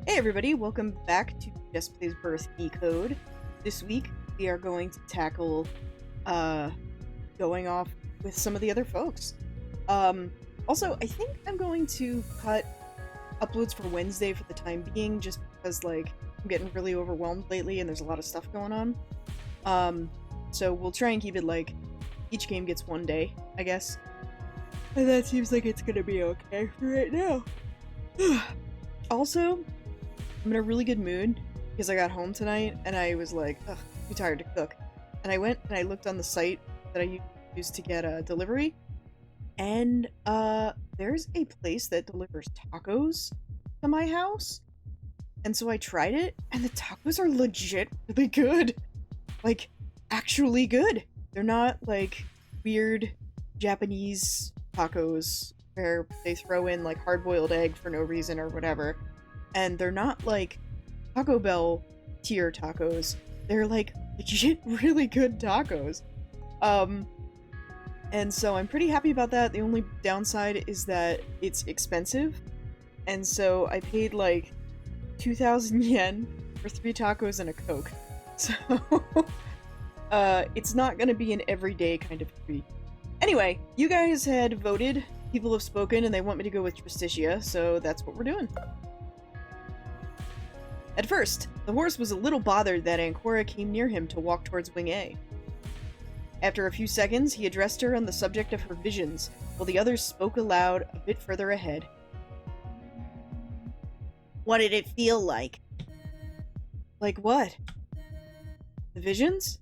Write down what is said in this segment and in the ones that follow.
Hey everybody, welcome back to Jess Plays Birth Code. This week we are going to tackle uh going off with some of the other folks. Also I think I'm going to cut uploads for Wednesday for the time being, just because like I'm getting really overwhelmed lately and there's a lot of stuff going on. So we'll try and keep it like each game gets one day, I guess. And that seems like it's gonna be okay for right now. Also, I'm in a really good mood because I got home tonight and I was like, ugh, too tired to cook. And I went and I looked on the site that I used to get a delivery, and there's a place that delivers tacos to my house. And so I tried it, and the tacos are legit really good. Like, actually good. They're not like weird Japanese tacos where they throw in like hard-boiled egg for no reason or whatever. And they're not like Taco Bell tier tacos. They're like legit really good tacos. And so I'm pretty happy about that. The only downside is that it's expensive. And so I paid like 2,000 yen for 3 tacos and a Coke. So it's not gonna be an everyday kind of treat. Anyway, you guys had voted, people have spoken, and they want me to go with Tristitia, so that's what we're doing. At first, the horse was a little bothered that Ancora came near him to walk towards Wing A. After a few seconds, he addressed her on the subject of her visions, while the others spoke aloud a bit further ahead. What did it feel like? Like what? The visions?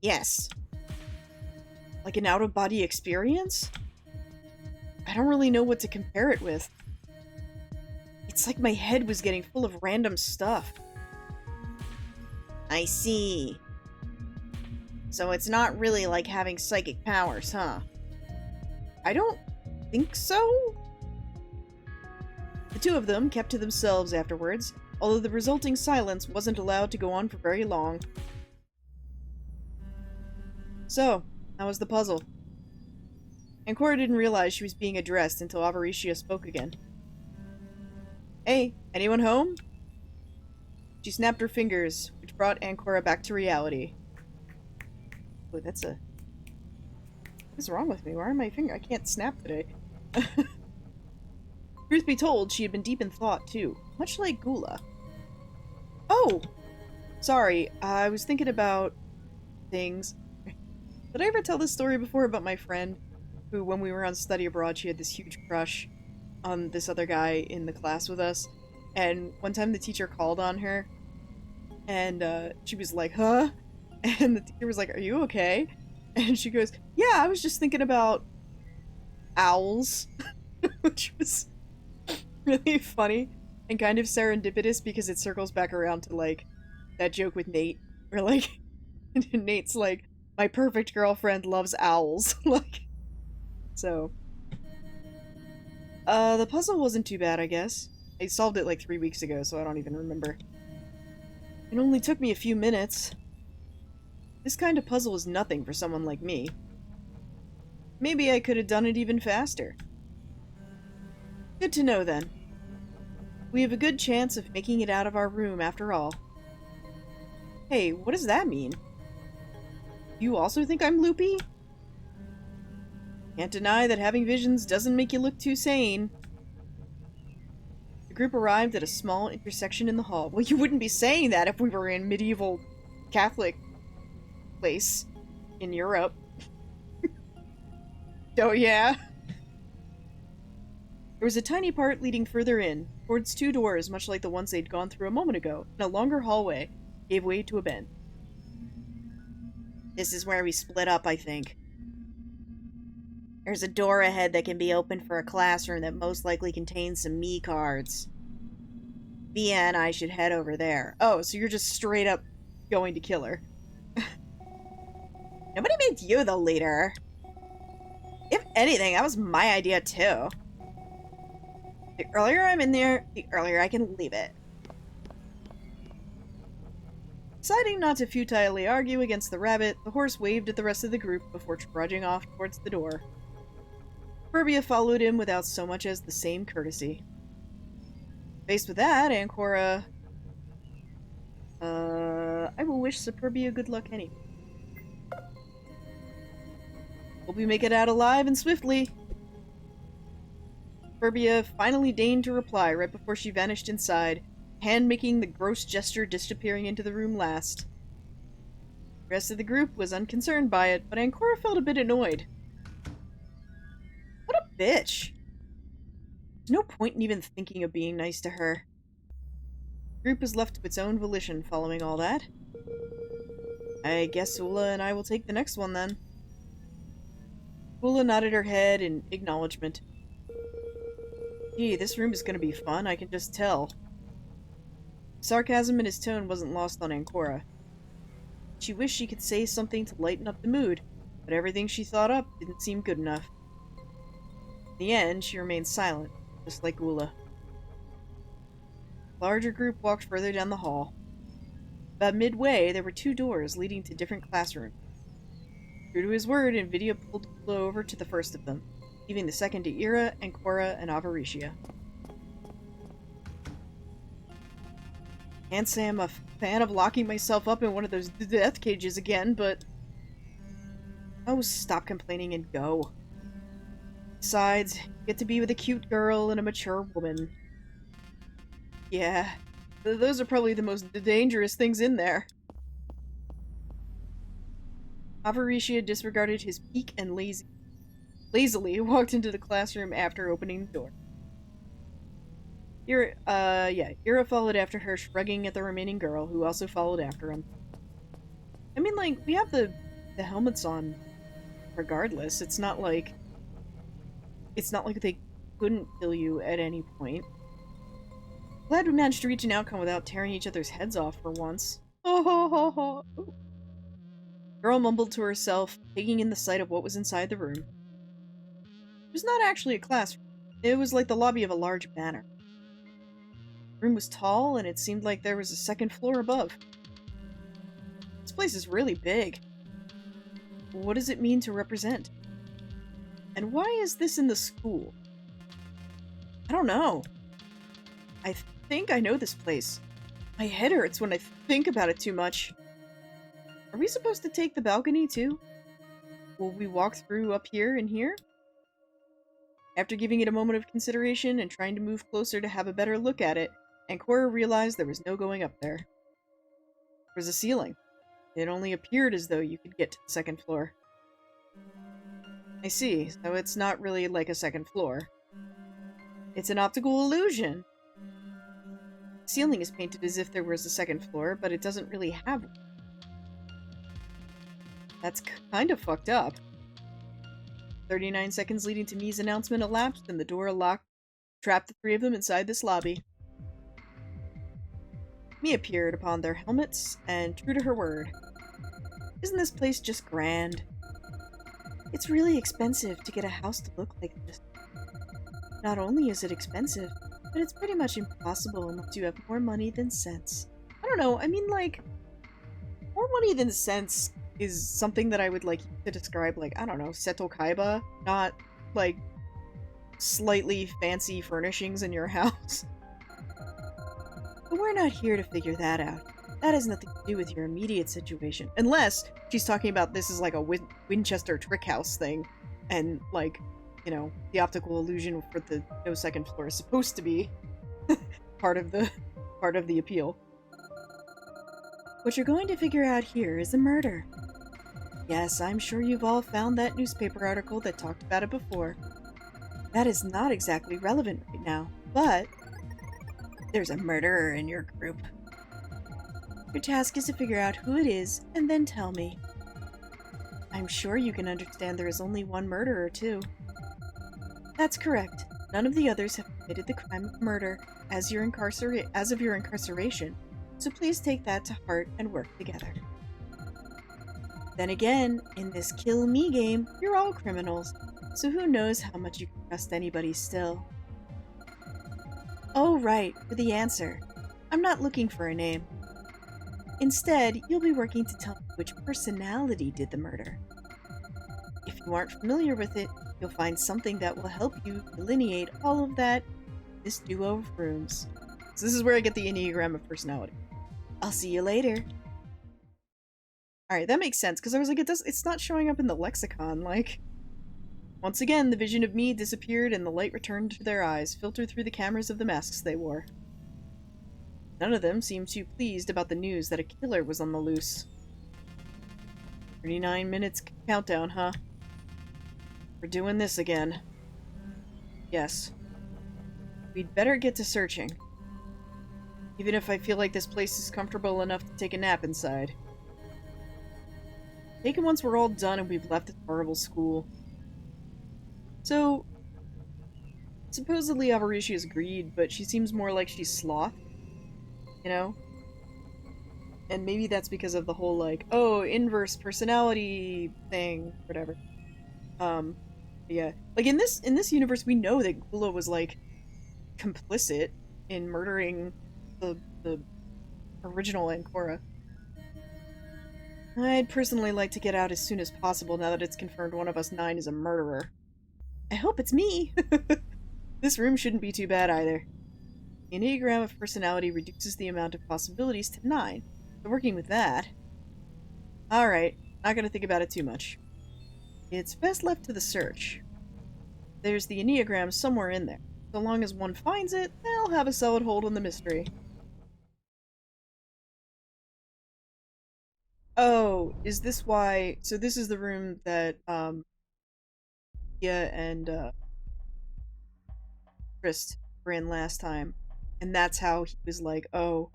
Yes. Like an out-of-body experience? I don't really know what to compare it with. It's like my head was getting full of random stuff. I see. So it's not really like having psychic powers, huh? I don't think so. The two of them kept to themselves afterwards, although the resulting silence wasn't allowed to go on for very long. So, how was the puzzle? Ancora didn't realize she was being addressed until Avaricia spoke again. Hey, anyone home? She snapped her fingers, which brought Ancora back to reality. Oh, that's a... What's wrong with me? Why are my fingers... I can't snap today. Truth be told, she had been deep in thought, too. Much like Gula. Oh! Sorry, I was thinking about... things. Did I ever tell this story before about my friend, who, when we were on study abroad, she had this huge crush on this other guy in the class with us, and one time the teacher called on her, and she was like, huh? And the teacher was like, are you okay? And she goes, yeah, I was just thinking about owls, which was really funny and kind of serendipitous because it circles back around to, like, that joke with Nate, where, like, Nate's like, my perfect girlfriend loves owls, like, so... the puzzle wasn't too bad, I guess. I solved it like 3 weeks ago, so I don't even remember. It only took me a few minutes. This kind of puzzle is nothing for someone like me. Maybe I could have done it even faster. Good to know, then. We have a good chance of making it out of our room, after all. Hey, what does that mean? You also think I'm loopy? Can't deny that having visions doesn't make you look too sane. The group arrived at a small intersection in the hall. Well, you wouldn't be saying that if we were in medieval Catholic place in Europe. Oh, yeah? There was a tiny part leading further in, towards 2 doors much like the ones they'd gone through a moment ago, and a longer hallway gave way to a bend. This is where we split up, I think. There's a door ahead that can be opened for a classroom that most likely contains some me cards. Via and I should head over there. Oh, so you're just straight up going to kill her. Nobody made you the leader. If anything, that was my idea too. The earlier I'm in there, the earlier I can leave it. Deciding not to futilely argue against the rabbit, the horse waved at the rest of the group before trudging off towards the door. Furbia followed him without so much as the same courtesy. Faced with that, Ancora, I will wish Superbia good luck anyway. Hope we make it out alive and swiftly. Superbia finally deigned to reply right before she vanished inside, hand making the gross gesture disappearing into the room last. The rest of the group was unconcerned by it, but Ancora felt a bit annoyed. What a bitch! There's no point in even thinking of being nice to her. The group was left to its own volition following all that. I guess Ula and I will take the next one then. Ula nodded her head in acknowledgement. Gee, this room is going to be fun, I can just tell. Sarcasm in his tone wasn't lost on Ancora. She wished she could say something to lighten up the mood, but everything she thought up didn't seem good enough. In the end, she remained silent, just like Ula. The larger group walked further down the hall. About midway, there were 2 doors leading to different classrooms. True to his word, Invidia pulled Ula over to the first of them, leaving the second to Ira, Ancora, and Avaricia. Can't say I'm a fan of locking myself up in one of those death cages again, but... Oh, stop complaining and go. Besides, you get to be with a cute girl and a mature woman. Yeah, those are probably the most dangerous things in there. Avaricia disregarded his pique and lazily walked into the classroom after opening the door. Ira followed after her, shrugging at the remaining girl, who also followed after him. I mean, like, we have the helmets on regardless. It's not like they couldn't kill you at any point. Glad we managed to reach an outcome without tearing each other's heads off for once. Oh ho ho ho. Ooh. Girl mumbled to herself, taking in the sight of what was inside the room. It was not actually a classroom. It was like the lobby of a large manor. The room was tall, and it seemed like there was a second floor above. This place is really big. What does it mean to represent? And why is this in the school? I don't know. I think I know this place. My head hurts when I think about it too much. Are we supposed to take the balcony too? Will we walk through up here and here? After giving it a moment of consideration and trying to move closer to have a better look at it, Ancora realized there was no going up there. There was a ceiling. It only appeared as though you could get to the second floor. I see, so it's not really like a second floor. It's an optical illusion. The ceiling is painted as if there was a second floor, but it doesn't really have one. That's kind of fucked up. 39 seconds leading to Mii's announcement elapsed, and the door locked, trapped the 3 of them inside this lobby. Mii appeared upon their helmets, and true to her word, isn't this place just grand? It's really expensive to get a house to look like this. Not only is it expensive, but it's pretty much impossible unless you have more money than sense. I don't know, I mean, like, more money than sense is something that I would like to describe, like, I don't know, Seto Kaiba, not, like, slightly fancy furnishings in your house. But we're not here to figure that out. That has nothing to do with your immediate situation. Unless she's talking about this as like a Winchester trick house thing, and, like, you know, the optical illusion for the no second floor is supposed to be part of the appeal. What you're going to figure out here is a murder. Yes, I'm sure you've all found that newspaper article that talked about it before. That is not exactly relevant right now, but there's a murderer in your group. Your task is to figure out who it is, and then tell me. I'm sure you can understand there is only one murderer, too. That's correct. None of the others have committed the crime of murder as of your incarceration, so please take that to heart and work together. Then again, in this kill me game, you're all criminals, so who knows how much you can trust anybody still. Oh right, for the answer. I'm not looking for a name. Instead, you'll be working to tell me which personality did the murder. If you aren't familiar with it, you'll find something that will help you delineate all of that in this duo of rooms. So this is where I get the Enneagram of personality. I'll see you later. Alright, that makes sense, because I was like, it's not showing up in the lexicon, like... Once again, the vision of me disappeared and the light returned to their eyes, filtered through the cameras of the masks they wore. None of them seemed too pleased about the news that a killer was on the loose. 39 minutes countdown, huh? We're doing this again. Yes. We'd better get to searching. Even if I feel like this place is comfortable enough to take a nap inside. Take it once we're all done and we've left this horrible school. So, supposedly Avarushi has agreed, but she seems more like she's sloth. You know? And maybe that's because of the whole, like, oh, inverse personality thing, whatever. Yeah. Like, in this universe, we know that Gula was, like, complicit in murdering the original Ancora. I'd personally like to get out as soon as possible now that it's confirmed one of us 9 is a murderer. I hope it's me! This room shouldn't be too bad either. The Enneagram of personality reduces the amount of possibilities to 9. So working with that... Alright, not gonna think about it too much. It's best left to the search. There's the Enneagram somewhere in there. So long as one finds it, they'll have a solid hold on the mystery. Oh, is this why... So this is the room that, Tia and, Trist were in last time. And that's how he was like, oh,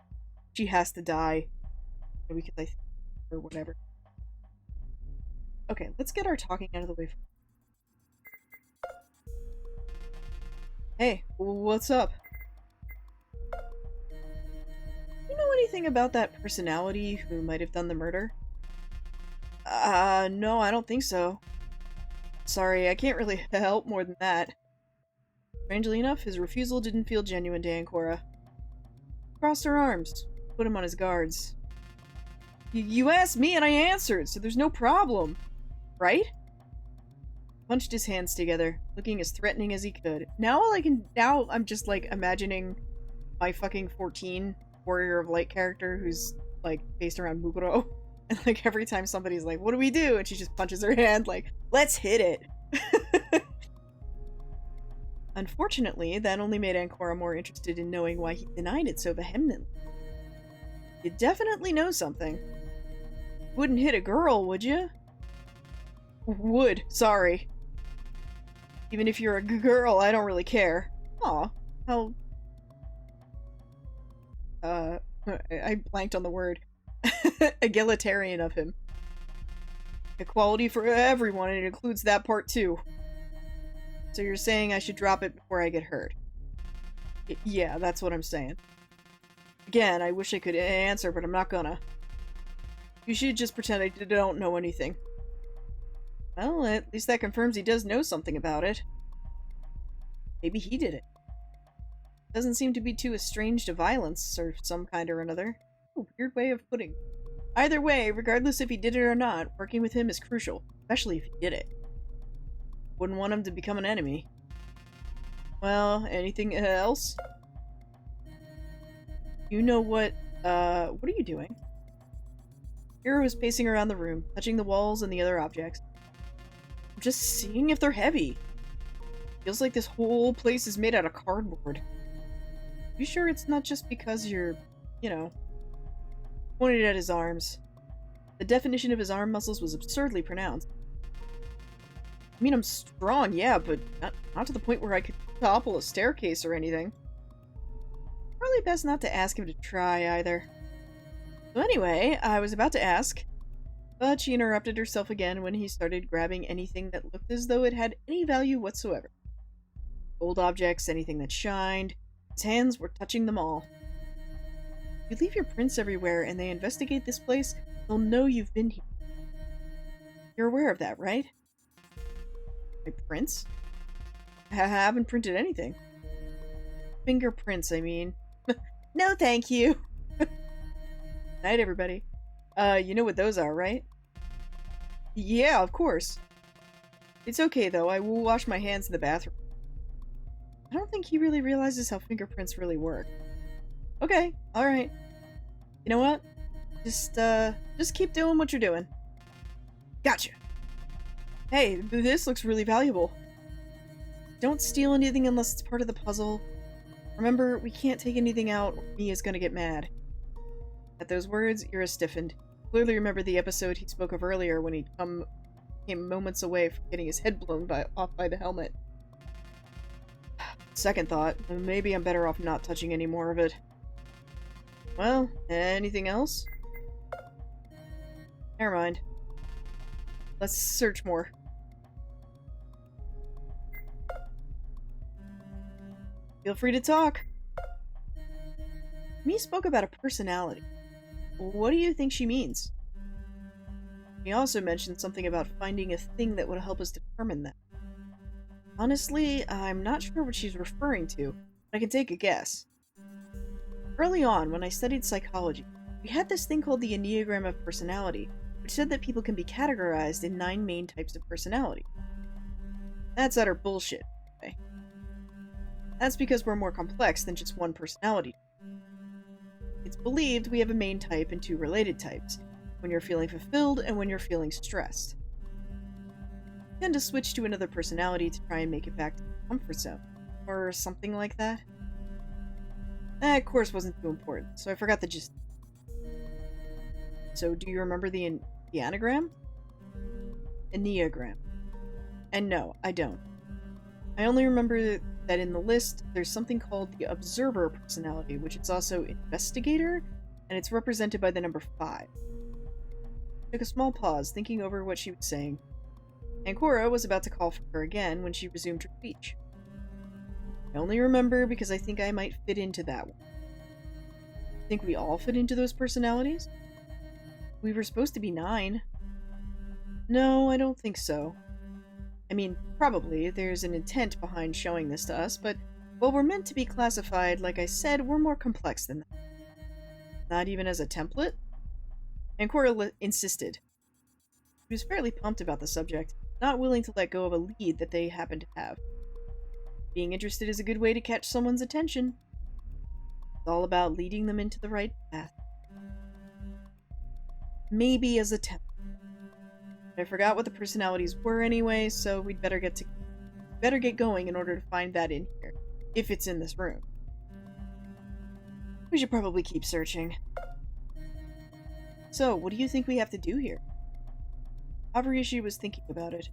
she has to die. Because I think... or whatever. Okay, let's get our talking out of the way. Hey, what's up? You know anything about that personality who might have done the murder? No, I don't think so. Sorry, I can't really help more than that. Strangely enough, his refusal didn't feel genuine to Ancora. Crossed her arms, put him on his guards. You asked me and I answered, so there's no problem. Right? Punched his hands together, looking as threatening as he could. Now I'm just like imagining my fucking 14 Warrior of Light character who's like based around Muguro. And like every time somebody's like, what do we do? And she just punches her hand like, let's hit it. Unfortunately, that only made Ancora more interested in knowing why he denied it so vehemently. You definitely know something. Wouldn't hit a girl, would you? Would, sorry. Even if you're a girl, I don't really care. Aw, how... I blanked on the word. Egalitarian of him. Equality for everyone, and it includes that part too. So you're saying I should drop it before I get hurt? Yeah, that's what I'm saying. Again, I wish I could answer, but I'm not gonna. You should just pretend I don't know anything. Well, at least that confirms he does know something about it. Maybe he did it. Doesn't seem to be too estranged to violence, or some kind or another. Oh, weird way of putting it. Either way, regardless if he did it or not, working with him is crucial, especially if he did it. Wouldn't want him to become an enemy. Well, anything else? You know what are you doing? Hiro was pacing around the room, touching the walls and the other objects. I'm just seeing if they're heavy. Feels like this whole place is made out of cardboard. You sure it's not just because you're, you know... Pointed at his arms. The definition of his arm muscles was absurdly pronounced. I mean, I'm strong, yeah, but not to the point where I could topple a staircase or anything. Probably best not to ask him to try, either. So anyway, I was about to ask, but she interrupted herself again when he started grabbing anything that looked as though it had any value whatsoever. Gold objects, anything that shined. His hands were touching them all. You leave your prints everywhere and they investigate this place, they'll know you've been here. You're aware of that, right? My prints? I haven't printed anything. Fingerprints, I mean. No, thank you. Night, everybody. You know what those are, right? Yeah, of course. It's okay, though. I will wash my hands in the bathroom. I don't think he really realizes how fingerprints really work. Okay, alright. You know what? Just keep doing what you're doing. Gotcha. Hey, this looks really valuable. Don't steal anything unless it's part of the puzzle. Remember, we can't take anything out or Mia's gonna get mad. At those words, Ira stiffened. Clearly remembered the episode he spoke of earlier when came moments away from getting his head blown off by the helmet. Second thought, maybe I'm better off not touching any more of it. Well, anything else? Never mind. Let's search more. Feel free to talk. Me spoke about a personality. What do you think she means? He also mentioned something about finding a thing that would help us determine that. Honestly, I'm not sure what she's referring to, but I can take a guess. Early on, when I studied psychology, we had this thing called the Enneagram of Personality, which said that people can be categorized in 9 main types of personality. That's utter bullshit. Okay? That's because we're more complex than just one personality. It's believed we have a main type and 2 related types, when you're feeling fulfilled and when you're feeling stressed. You tend to switch to another personality to try and make it back to the comfort zone, or something like that. That, of course, wasn't too important, so I forgot the gist. So, do you remember the anagram? Enneagram. And no, I don't. I only remember that in the list, there's something called the Observer personality, which is also Investigator, and it's represented by the number 5. I took a small pause, thinking over what she was saying, and Cora was about to call for her again when she resumed her speech. I only remember because I think I might fit into that one. Think we all fit into those personalities? We were supposed to be 9. No, I don't think so. I mean, probably, there's an intent behind showing this to us, but while we're meant to be classified, like I said, we're more complex than that. Not even as a template? And Cora insisted. She was fairly pumped about the subject, not willing to let go of a lead that they happened to have. Being interested is a good way to catch someone's attention. It's all about leading them into the right path. Maybe as a template. I forgot what the personalities were anyway, so we'd better get going in order to find that in here, if it's in this room. We should probably keep searching. So, what do you think we have to do here? Avarishi was thinking about it.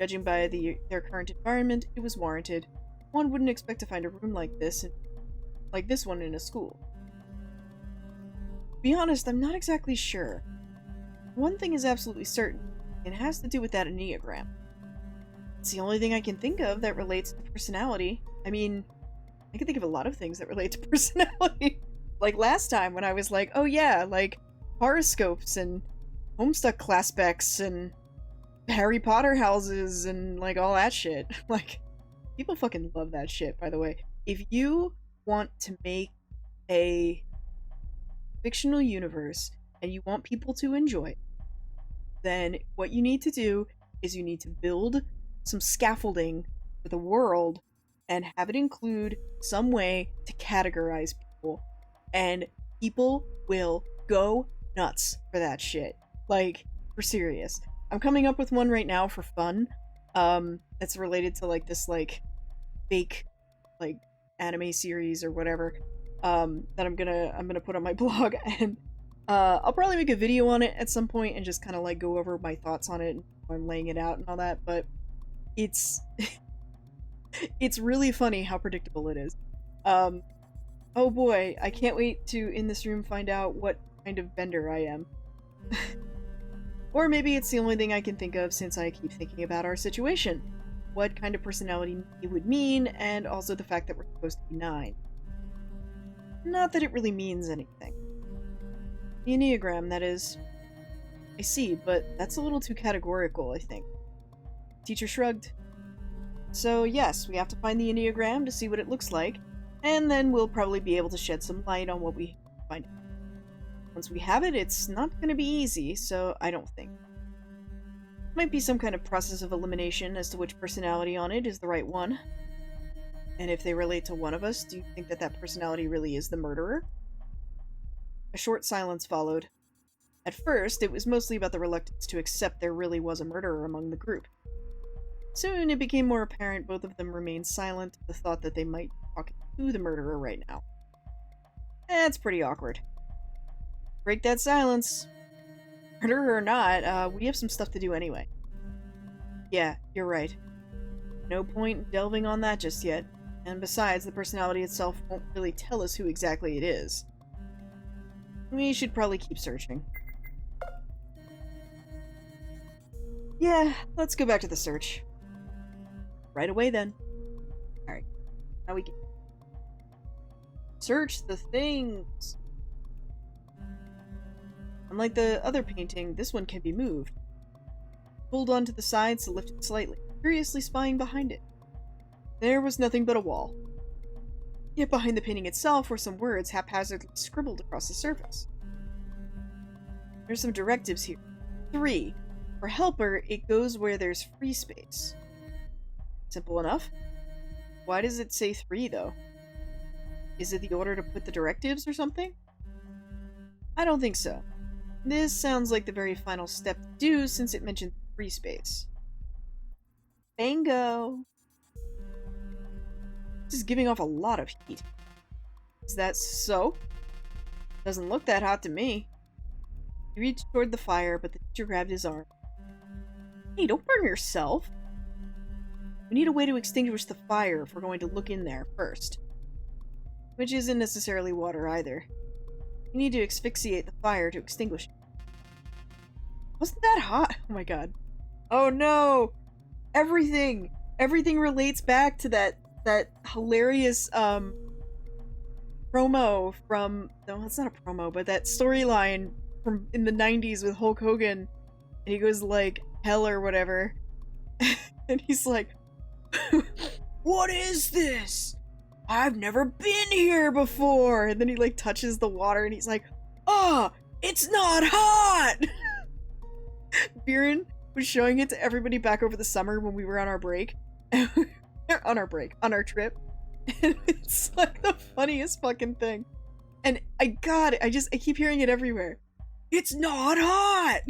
Judging by their current environment, it was warranted. One wouldn't expect to find a room like this one in a school. To be honest, I'm not exactly sure. One thing is absolutely certain. It has to do with that Enneagram. It's the only thing I can think of that relates to personality. I mean, I can think of a lot of things that relate to personality. Like last time when I was like, oh yeah, like horoscopes and Homestuck class specs and Harry Potter houses and like all that shit. Like, people fucking love that shit, by the way. If you want to make a fictional universe and you want people to enjoy it, then what you need to do is you need to build some scaffolding for the world and have it include some way to categorize people. And people will go nuts for that shit. Like, for serious. I'm coming up with one right now for fun. That's related to like this like fake like anime series or whatever. That I'm gonna put on my blog, and I'll probably make a video on it at some point and just kind of like go over my thoughts on it and I'm laying it out and all that. But it's it's really funny how predictable it is. Oh boy, I can't wait to in this room find out what kind of bender I am. Or maybe it's the only thing I can think of since I keep thinking about our situation. What kind of personality it would mean, and also the fact that we're supposed to be 9. Not that it really means anything. The Enneagram, that is. I see, but that's a little too categorical, I think. Teacher shrugged. So yes, we have to find the Enneagram to see what it looks like, and then we'll probably be able to shed some light on what we find out. Once we have it, it's not going to be easy, so I don't think. Might be some kind of process of elimination as to which personality on it is the right one. And if they relate to one of us, do you think that that personality really is the murderer? A short silence followed. At first, it was mostly about the reluctance to accept there really was a murderer among the group. Soon, it became more apparent both of them remained silent at the thought that they might be talking to the murderer right now. That's pretty awkward. Break that silence. Murderer or not, we have some stuff to do anyway. Yeah, you're right. No point delving on that just yet. And besides, the personality itself won't really tell us who exactly it is. We should probably keep searching. Yeah, let's go back to the search. Right away then. Alright, now we can search the things. Unlike the other painting, this one can be moved. Pulled onto the sides to lift it slightly, curiously spying behind it. There was nothing but a wall. Yet behind the painting itself were some words haphazardly scribbled across the surface. There's some directives here. 3. For helper, it goes where there's free space. Simple enough. Why does it say 3, though? Is it the order to put the directives or something? I don't think so. This sounds like the very final step to do since it mentioned free space. Bingo! This is giving off a lot of heat. Is that so? Doesn't look that hot to me. He reached toward the fire, but the teacher grabbed his arm. Hey, don't burn yourself! We need a way to extinguish the fire if we're going to look in there first. Which isn't necessarily water either. We need to asphyxiate the fire to extinguish it. Wasn't that hot? Oh my god. Oh no! Everything relates back to that hilarious promo from, no, it's not a promo, but that storyline from in the 90s with Hulk Hogan, and he goes like hell or whatever, and he's like, what is this? I've never been here before, and then he like touches the water and he's like, oh, it's not hot. Viren was showing it to everybody back over the summer when we were on our break. On our trip. And it's like the funniest fucking thing. And I keep hearing it everywhere. It's not hot!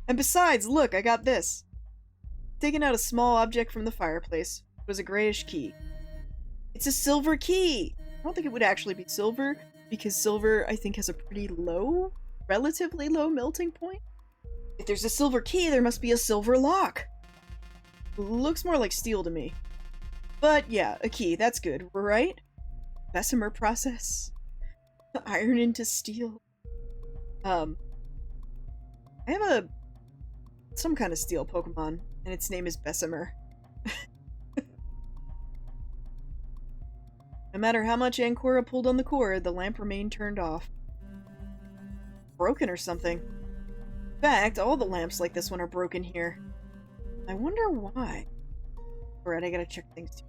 And besides, look, I got this. Taking out a small object from the fireplace was a grayish key. It's a silver key! I don't think it would actually be silver, because silver, I think, has a pretty low, relatively low melting point. If there's a silver key, there must be a silver lock. Looks more like steel to me. But yeah, a key, that's good, right? Bessemer process. Iron into steel. I have some kind of steel Pokemon, and its name is Bessemer. No matter how much Ancora pulled on the cord, the lamp remained turned off. Broken or something. In fact, all the lamps like this one are broken here. I wonder why. Alright, I gotta check things too.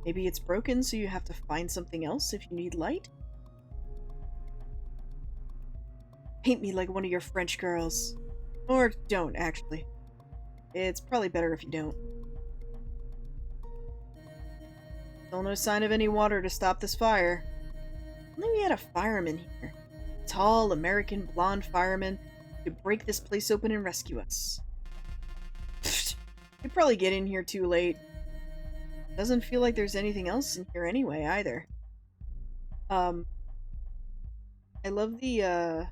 Maybe it's broken, so you have to find something else if you need light? Paint me like one of your French girls. Or don't, actually. It's probably better if you don't. Still no sign of any water to stop this fire. Only we had a fireman here. A tall, American, blonde fireman who could break this place open and rescue us. We'd probably get in here too late. Doesn't feel like there's anything else in here anyway, either. I love the,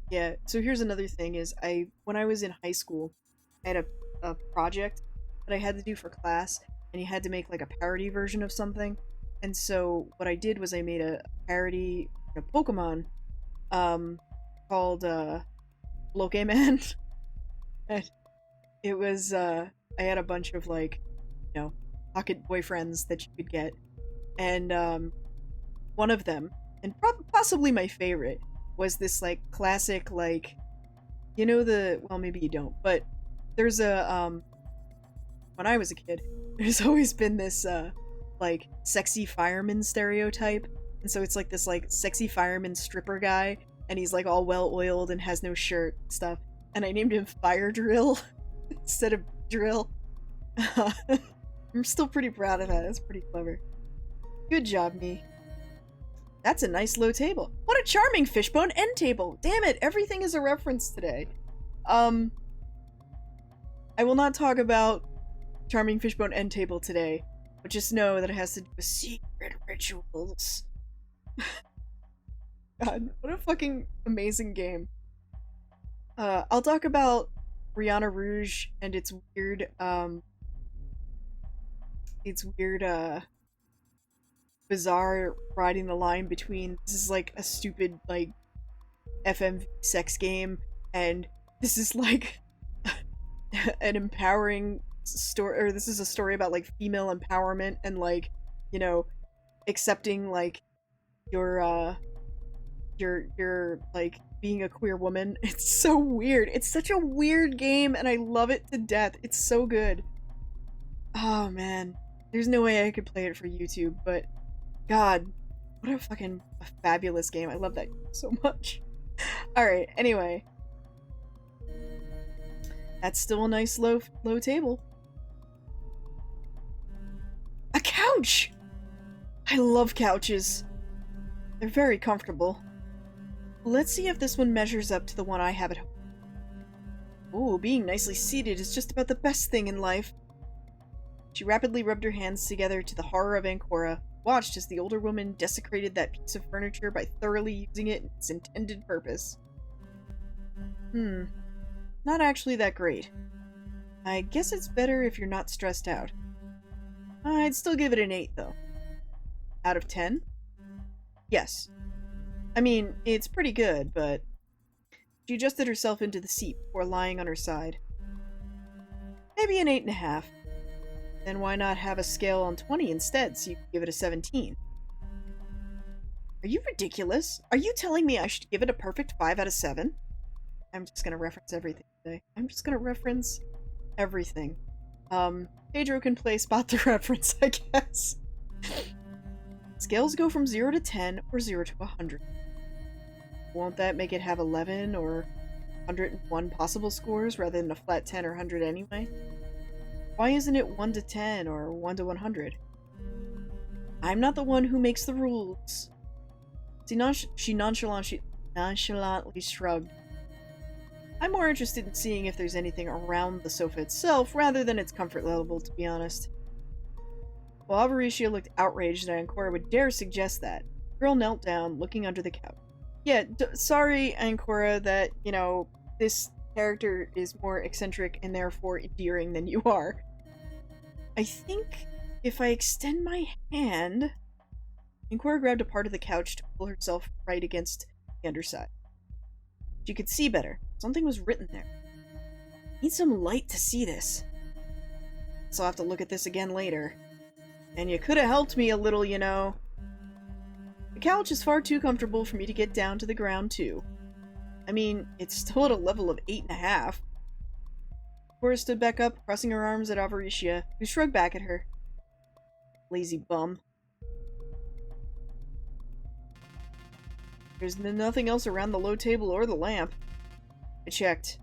yeah, so here's another thing is, when I was in high school, I had a project that I had to do for class, and you had to make like a parody version of something. And so what I did was I made a parody of Pokemon, called, Pokemon. And it was, I had a bunch of like, you know, pocket boyfriends that you could get. And, one of them, and possibly my favorite, was this like classic, like, you know, well, maybe you don't, but there's a, when I was a kid, there's always been this, like, sexy fireman stereotype. And so it's like this, like, sexy fireman stripper guy, and he's like all well-oiled and has no shirt and stuff. And I named him Fire Drill instead of Drill. I'm still pretty proud of that. That's pretty clever. Good job, me. That's a nice low table. What a charming fishbone end table. Damn it, everything is a reference today. I will not talk about charming fishbone end table today, but just know that it has to do with secret rituals. God, what a fucking amazing game. I'll talk about Rihanna Rouge and its weird, bizarre riding the line between this is like a stupid, like, FMV sex game, and this is like an empowering story, or this is a story about like female empowerment and like, you know, accepting like your like being a queer woman. It's so weird. It's such a weird game and I love it to death. It's so good. Oh man. There's no way I could play it for YouTube, but God, what a fucking fabulous game. I love that so much. Alright, anyway. That's still a nice low table. A couch! I love couches. They're very comfortable. Let's see if this one measures up to the one I have at home. Ooh, being nicely seated is just about the best thing in life. She rapidly rubbed her hands together to the horror of Ancora, watched as the older woman desecrated that piece of furniture by thoroughly using it in its intended purpose. Not actually that great. I guess it's better if you're not stressed out. I'd still give it an 8, though. Out of 10? Yes. I mean, it's pretty good, but... She adjusted herself into the seat before lying on her side. Maybe an 8.5. Then why not have a scale on 20 instead, so you can give it a 17? Are you ridiculous? Are you telling me I should give it a perfect 5 out of 7? I'm just gonna reference everything today. I'm just gonna reference everything. Pedro can play spot the reference, I guess. Scales go from 0 to 10 or 0 to 100. Won't that make it have 11 or 101 possible scores rather than a flat 10 or 100 anyway? Why isn't it 1 to 10 or 1 to 100? I'm not the one who makes the rules. She nonchalantly shrugged. I'm more interested in seeing if there's anything around the sofa itself rather than its comfort level, to be honest. While Avaricia looked outraged that Ancora would dare suggest that, the girl knelt down, looking under the couch. Yeah, sorry, Ancora, that, you know, this character is more eccentric and therefore endearing than you are. I think if I extend my hand... Ancora grabbed a part of the couch to pull herself right against the underside. She could see better. Something was written there. Need some light to see this. So I'll have to look at this again later. And you could have helped me a little, you know. The couch is far too comfortable for me to get down to the ground, too. I mean, it's still at a level of 8.5. Cora stood back up, crossing her arms at Avaricia, who shrugged back at her. Lazy bum. There's nothing else around the low table or the lamp. I checked.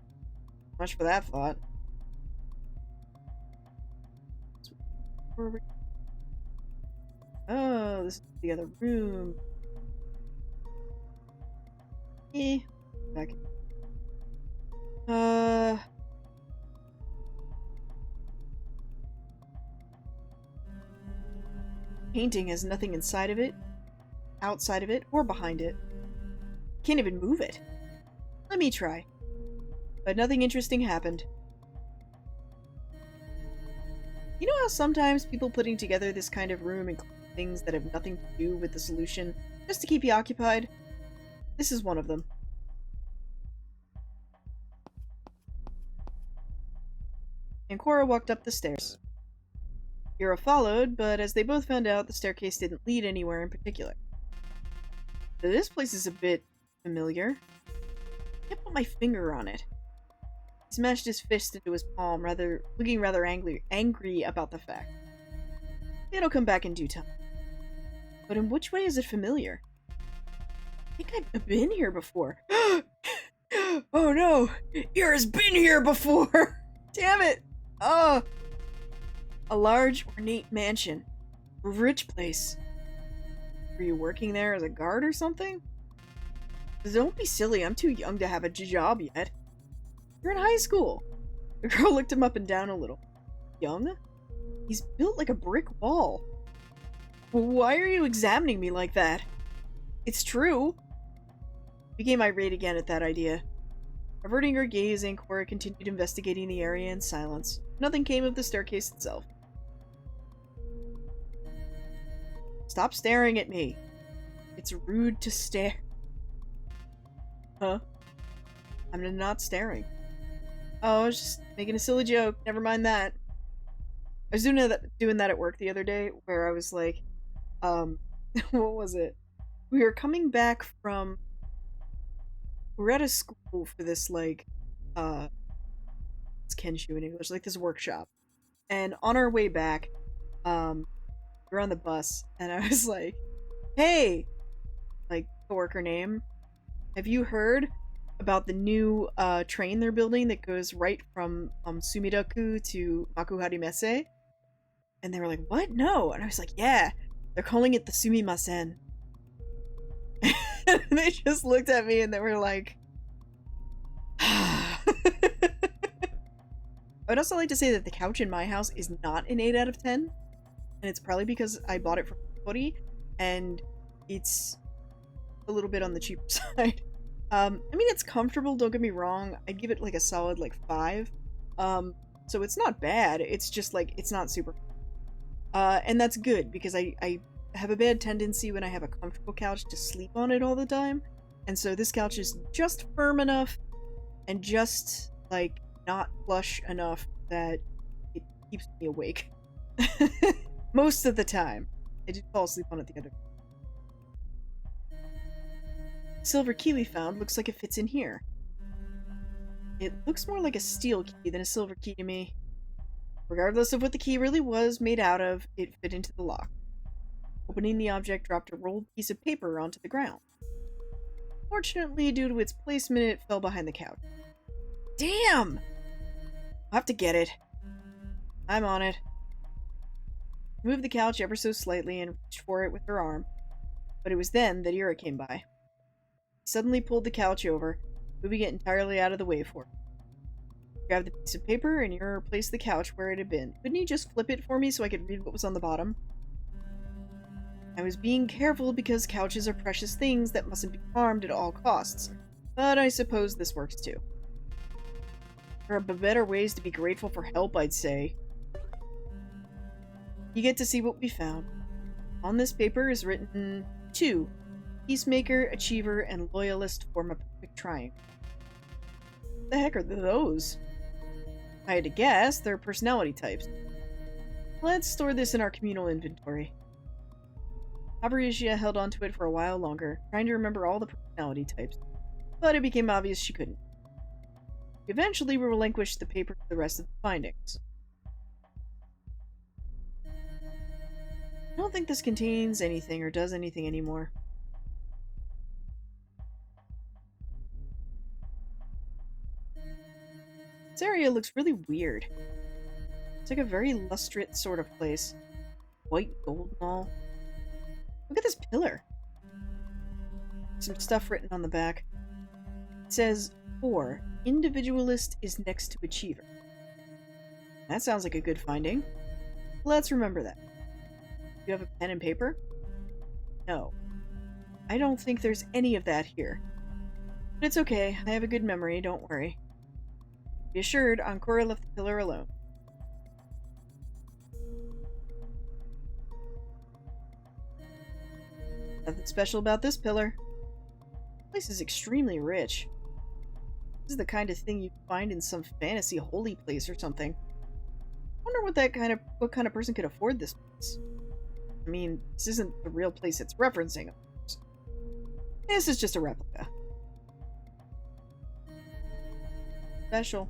Much for that thought. Oh, this is the other room. Back. Painting has nothing inside of it, outside of it, or behind it. Can't even move it. Let me try. But nothing interesting happened. You know how sometimes people putting together this kind of room include things that have nothing to do with the solution, just to keep you occupied? This is one of them. Ancora walked up the stairs. Kira followed, but as they both found out, the staircase didn't lead anywhere in particular. This place is a bit familiar. I can't put my finger on it. He smashed his fist into his palm, looking rather angry about the fact. It'll come back in due time. But in which way is it familiar? I think I've been here before. Oh no! Kira's been here before! Damn it! Oh! A large, ornate mansion. A rich place. Were you working there as a guard or something? Don't be silly, I'm too young to have a job yet. You're in high school. The girl looked him up and down a little. Young? He's built like a brick wall. Why are you examining me like that? It's true. Became irate again at that idea. Averting her gaze, Ancora continued investigating the area in silence. Nothing came of the staircase itself. Stop staring at me. It's rude to stare. Huh? I'm not staring. Oh, I was just making a silly joke. Never mind that. I was doing that at work the other day, where I was like, what was it? We were coming back from... We were at a school for this, like, it's Kenshu in English, like this workshop. And on our way back, we were on the bus, and I was like, hey, like, coworker name, have you heard about the new train they're building that goes right from Sumidaku to Makuhari Messe? And they were like, what? No. And I was like, yeah, they're calling it the Sumimasen. And they just looked at me and they were like, I would also like to say that the couch in my house is not an 8 out of 10. And it's probably because I bought it from Kori and it's a little bit on the cheaper side. I mean, it's comfortable, don't get me wrong. I'd give it like a solid like 5. So it's not bad. It's just like, it's not super. And that's good because I have a bad tendency when I have a comfortable couch to sleep on it all the time. And so this couch is just firm enough and just like not plush enough that it keeps me awake. Most of the time. I did fall asleep on it the other day. Silver key we found looks like it fits in here. It looks more like a steel key than a silver key to me. Regardless of what the key really was made out of, it fit into the lock. Opening the object dropped a rolled piece of paper onto the ground. Fortunately, due to its placement, it fell behind the couch. Damn! I'll have to get it. I'm on it. Moved the couch ever so slightly and reached for it with her arm, but it was then that Ira came by. He suddenly pulled the couch over, moving it entirely out of the way for her. He grabbed the piece of paper and Ira replaced the couch where it had been. Couldn't he just flip it for me so I could read what was on the bottom? I was being careful because couches are precious things that mustn't be harmed at all costs, but I suppose this works too. There are better ways to be grateful for help, I'd say. You get to see what we found. On this paper is written 2. Peacemaker, Achiever, and Loyalist form a perfect triangle. What the heck are those? If I had to guess, they're personality types. Let's store this in our communal inventory. Avarisia held onto it for a while longer, trying to remember all the personality types, but it became obvious she couldn't. Eventually, we relinquished the paper to the rest of the findings. I don't think this contains anything or does anything anymore. This area looks really weird. It's like a very lustrous sort of place. White gold and all. Look at this pillar. Some stuff written on the back. It says, 4. Individualist is next to Achiever. That sounds like a good finding. Let's remember that. Do you have a pen and paper? No. I don't think there's any of that here. But it's okay. I have a good memory, don't worry. Be assured, Ancora left the pillar alone. Nothing special about this pillar. This place is extremely rich. This is the kind of thing you'd find in some fantasy holy place or something. I wonder what kind of person could afford this place. I mean, this isn't the real place it's referencing, of course. This is just a replica. Special.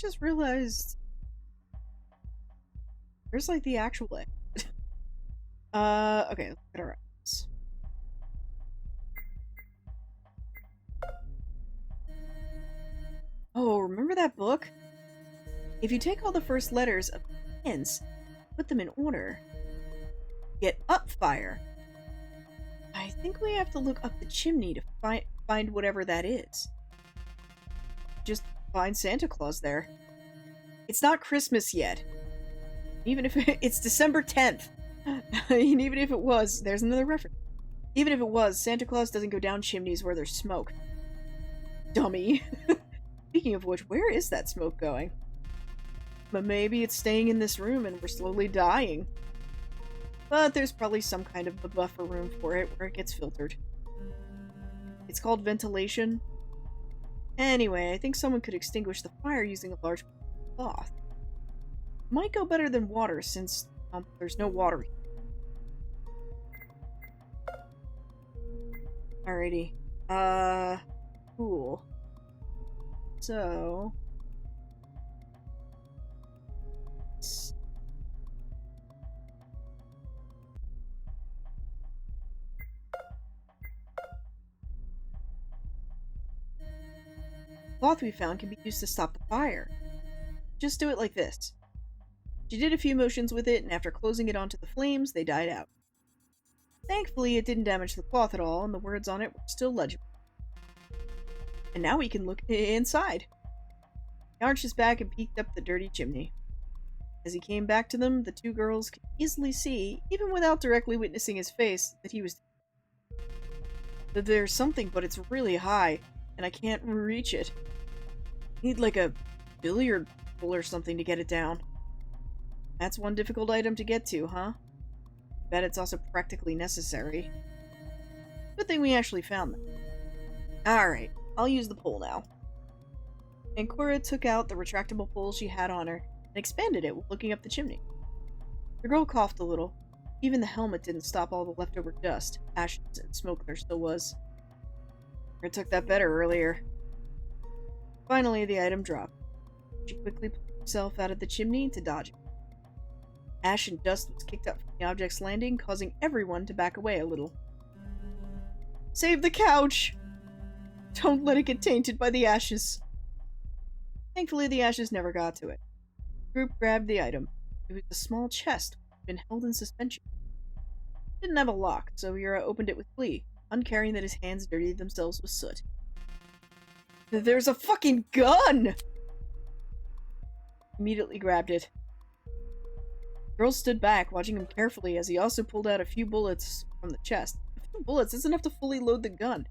just realized where's like the actual exit? Okay, let's get our items. Oh, remember that book? If you take all the first letters of the hints, put them in order, get up fire. I think we have to look up the chimney to find whatever that is. Just find Santa Claus there. It's not Christmas yet. Even if it's December 10th. And even if it was, there's another reference. Even if it was, Santa Claus doesn't go down chimneys where there's smoke. Dummy. Speaking of which, where is that smoke going? But maybe it's staying in this room and we're slowly dying. But there's probably some kind of a buffer room for it where it gets filtered. It's called ventilation. Anyway, I think someone could extinguish the fire using a large cloth. Might go better than water since there's no water. Alrighty. Cool. So... the cloth we found can be used to stop the fire. Just do it like this. She did a few motions with it, and after closing it onto the flames, they died out. Thankfully, it didn't damage the cloth at all, and the words on it were still legible. And now we can look inside. He arched his back and peeked up the dirty chimney. As he came back to them, the two girls could easily see, even without directly witnessing his face, that he was... that there's something, but it's really high, and I can't reach it. I need like a billiard ball or something to get it down. That's one difficult item to get to, huh? Bet it's also practically necessary. Good thing we actually found them. Alright, I'll use the pole now. And Cora took out the retractable pole she had on her and expanded it while looking up the chimney. The girl coughed a little. Even the helmet didn't stop all the leftover dust, ashes, and smoke there still was. I took that better earlier. Finally, the item dropped. She quickly pulled herself out of the chimney to dodge it. Ash and dust was kicked up from the object's landing, causing everyone to back away a little. Save the couch! Don't let it get tainted by the ashes. Thankfully, the ashes never got to it. The group grabbed the item. It was a small chest which had been held in suspension. It didn't have a lock, so Yura opened it with glee, uncaring that his hands dirtied themselves with soot. There's a fucking gun! Immediately grabbed it. The girl stood back, watching him carefully as he also pulled out a few bullets from the chest. A few bullets isn't enough to fully load the gun.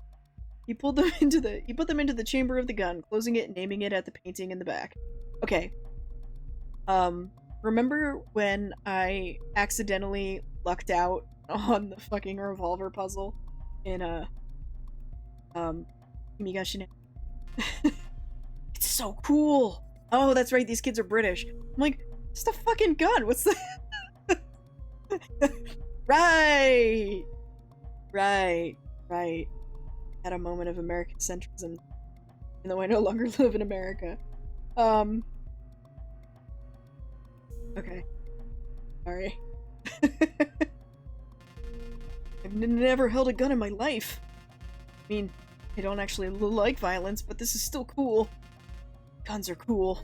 He put them into the chamber of the gun, closing it and aiming it at the painting in the back. Okay. Remember when I accidentally lucked out on the fucking revolver puzzle in Kimigashina? It's so cool! Oh, that's right, these kids are British. I'm like, it's a fucking gun, what's the... Right! Right. Had a moment of American centrism, even though I no longer live in America. Okay. Sorry. I've never held a gun in my life. I mean, I don't actually like violence, but this is still cool. Guns are cool.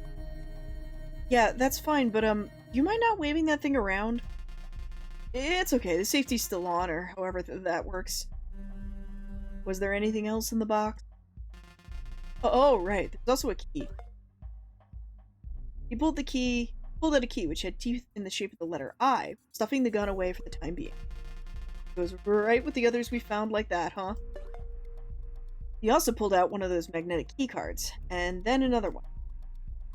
Yeah, that's fine, but you mind not waving that thing around? It's okay, the safety's still on, or however that works. Was there anything else in the box? Oh, right, there's also a key. He pulled out a key which had teeth in the shape of the letter I, stuffing the gun away for the time being. Goes right with the others we found like that, huh? He also pulled out one of those magnetic key cards, and then another one.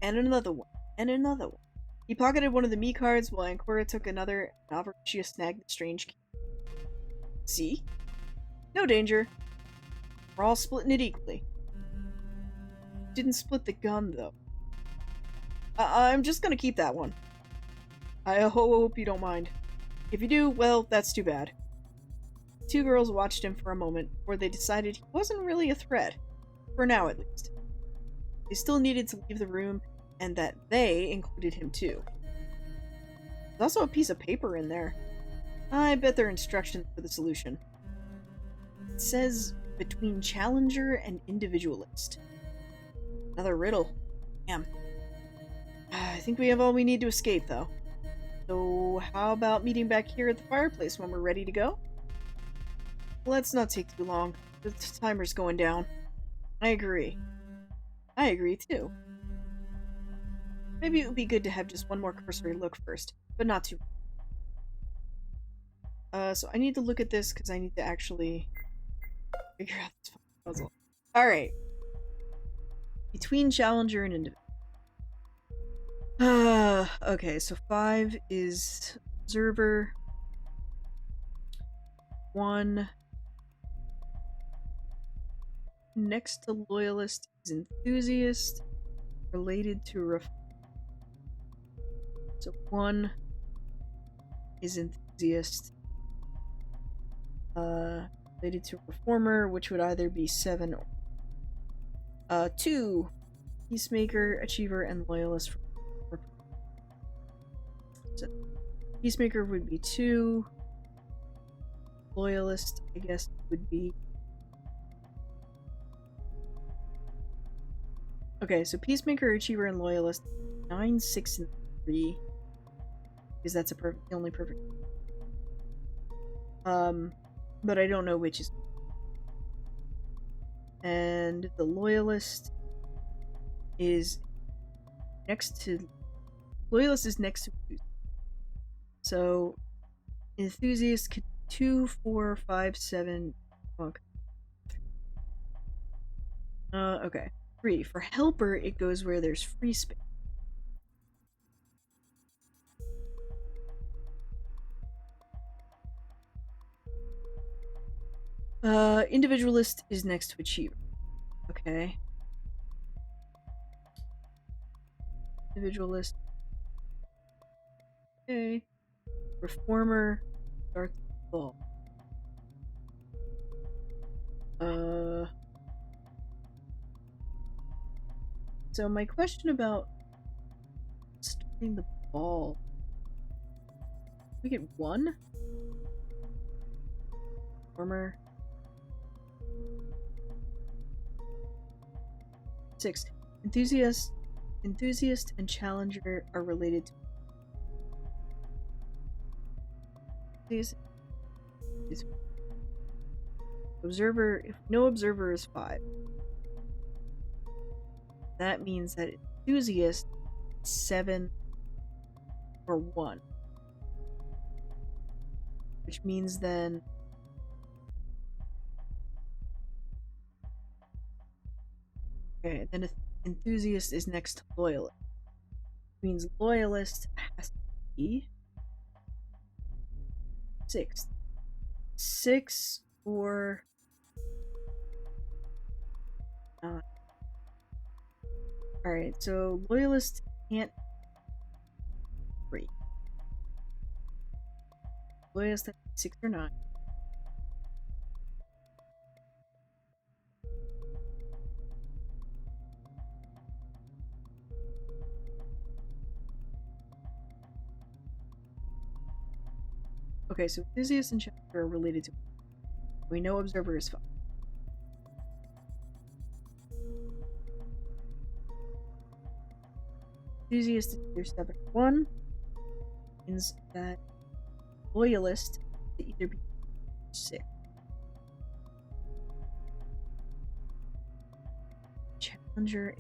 And another one. And another one. He pocketed one of the me cards while Ancora took another, and Alvarecia snagged the strange key. See? No danger. We're all splitting it equally. Didn't split the gun, though. I'm just gonna keep that one. I hope you don't mind. If you do, well, that's too bad. The two girls watched him for a moment, before they decided he wasn't really a threat. For now, at least. They still needed to leave the room, and that they included him too. There's also a piece of paper in there. I bet they're instructions for the solution. It says between challenger and individualist. Another riddle. Damn. I think we have all we need to escape, though. So, how about meeting back here at the fireplace when we're ready to go? Let's not take too long. The timer's going down. I agree. I agree, too. Maybe it would be good to have just one more cursory look first, but not too much. So I need to look at this because I need to actually figure out this puzzle. Alright. Between challenger and individual. Okay, so 5 is observer. 1 next to loyalist is enthusiast, related to so 1 is enthusiast, related to reformer, which would either be 7 or 2 peacemaker, achiever, and loyalist. So peacemaker would be 2. Loyalist, I guess, would be... Okay, so peacemaker, achiever, and loyalist 9, 6, and 3. Because that's the only perfect. But I don't know which is. And the loyalist is next to. Loyalist is next to. So, enthusiast could 2, 4, 5, 7. Okay. 3. For helper, it goes where there's free space. Individualist is next to achiever. Okay. Individualist. Okay. Reformer starts the ball. So my question about starting the ball. We get 1? Reformer. 6. Enthusiast and challenger are related to observer. If no observer is 5, that means that enthusiast 7 or 1, which means then okay, then enthusiast is next to loyalist. Which means loyalist has to be 6. 6 or 9. Alright, so loyalist can't 3. Loyalist has 6 or 9. Okay, so enthusiast and challenger are related to. We know observer is 5. Enthusiast is either 7 or 1. Means that loyalist to either be 6. Challenger.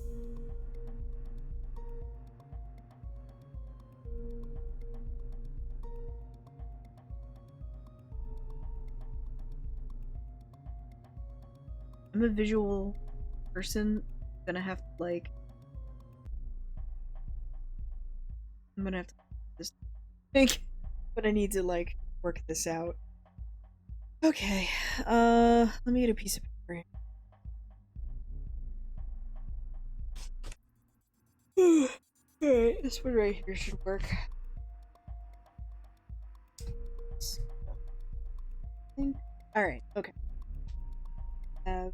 I'm a visual person. I'm gonna have to like. I'm gonna have to just think, but I need to like work this out. Okay, let me get a piece of paper. Alright, this one right here should work. Alright, okay. Have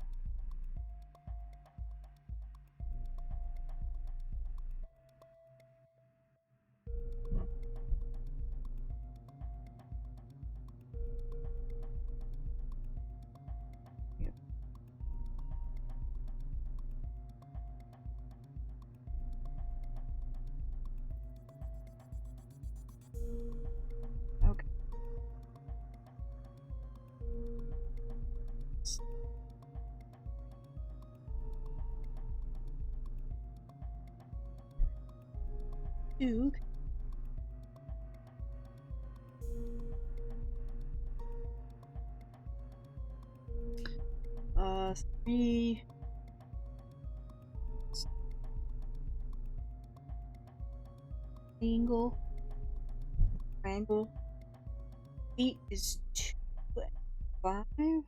2. 3. Angle. Triangle. 8 is 2 and 5. Okay.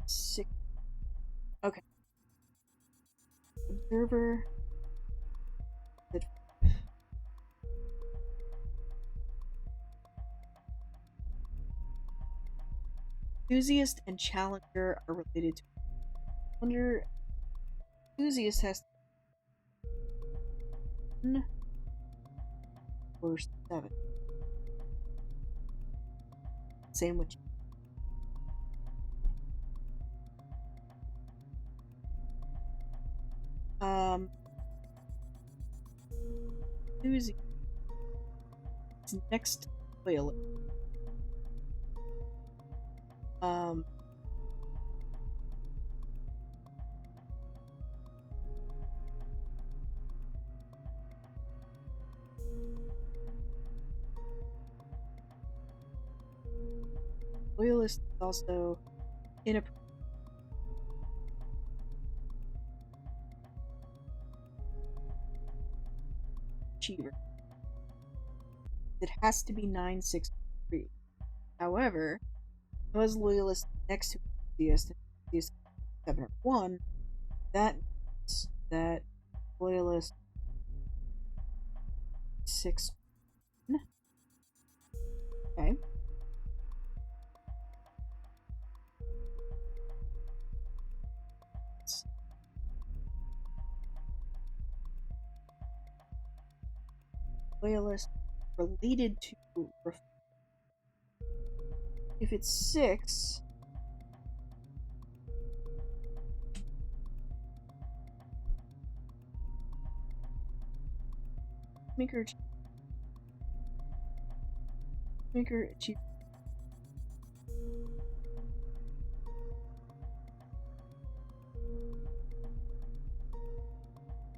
6. Okay. Observer. Enthusiast and challenger are related to. Wonder. Enthusiast has 1 or 7. Same with. Enthusiast is next loyalist. Loyalist is also in a achiever. It has to be 9, 6, 3. However, because loyalist next to enthusiast and enthusiast 7 or 1, that means that loyalist 6. Okay. Loyalist related to. If it's 6, maker achieve.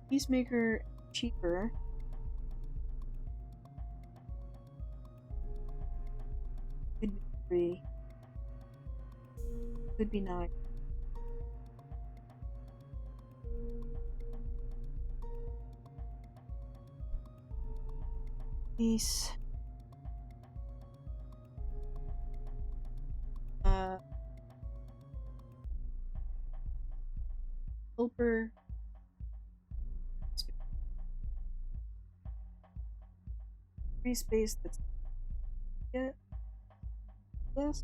Peacemaker cheaper. Could be 3. Could be 9. Peace. Helper. Free space that's. Yeah. Yes.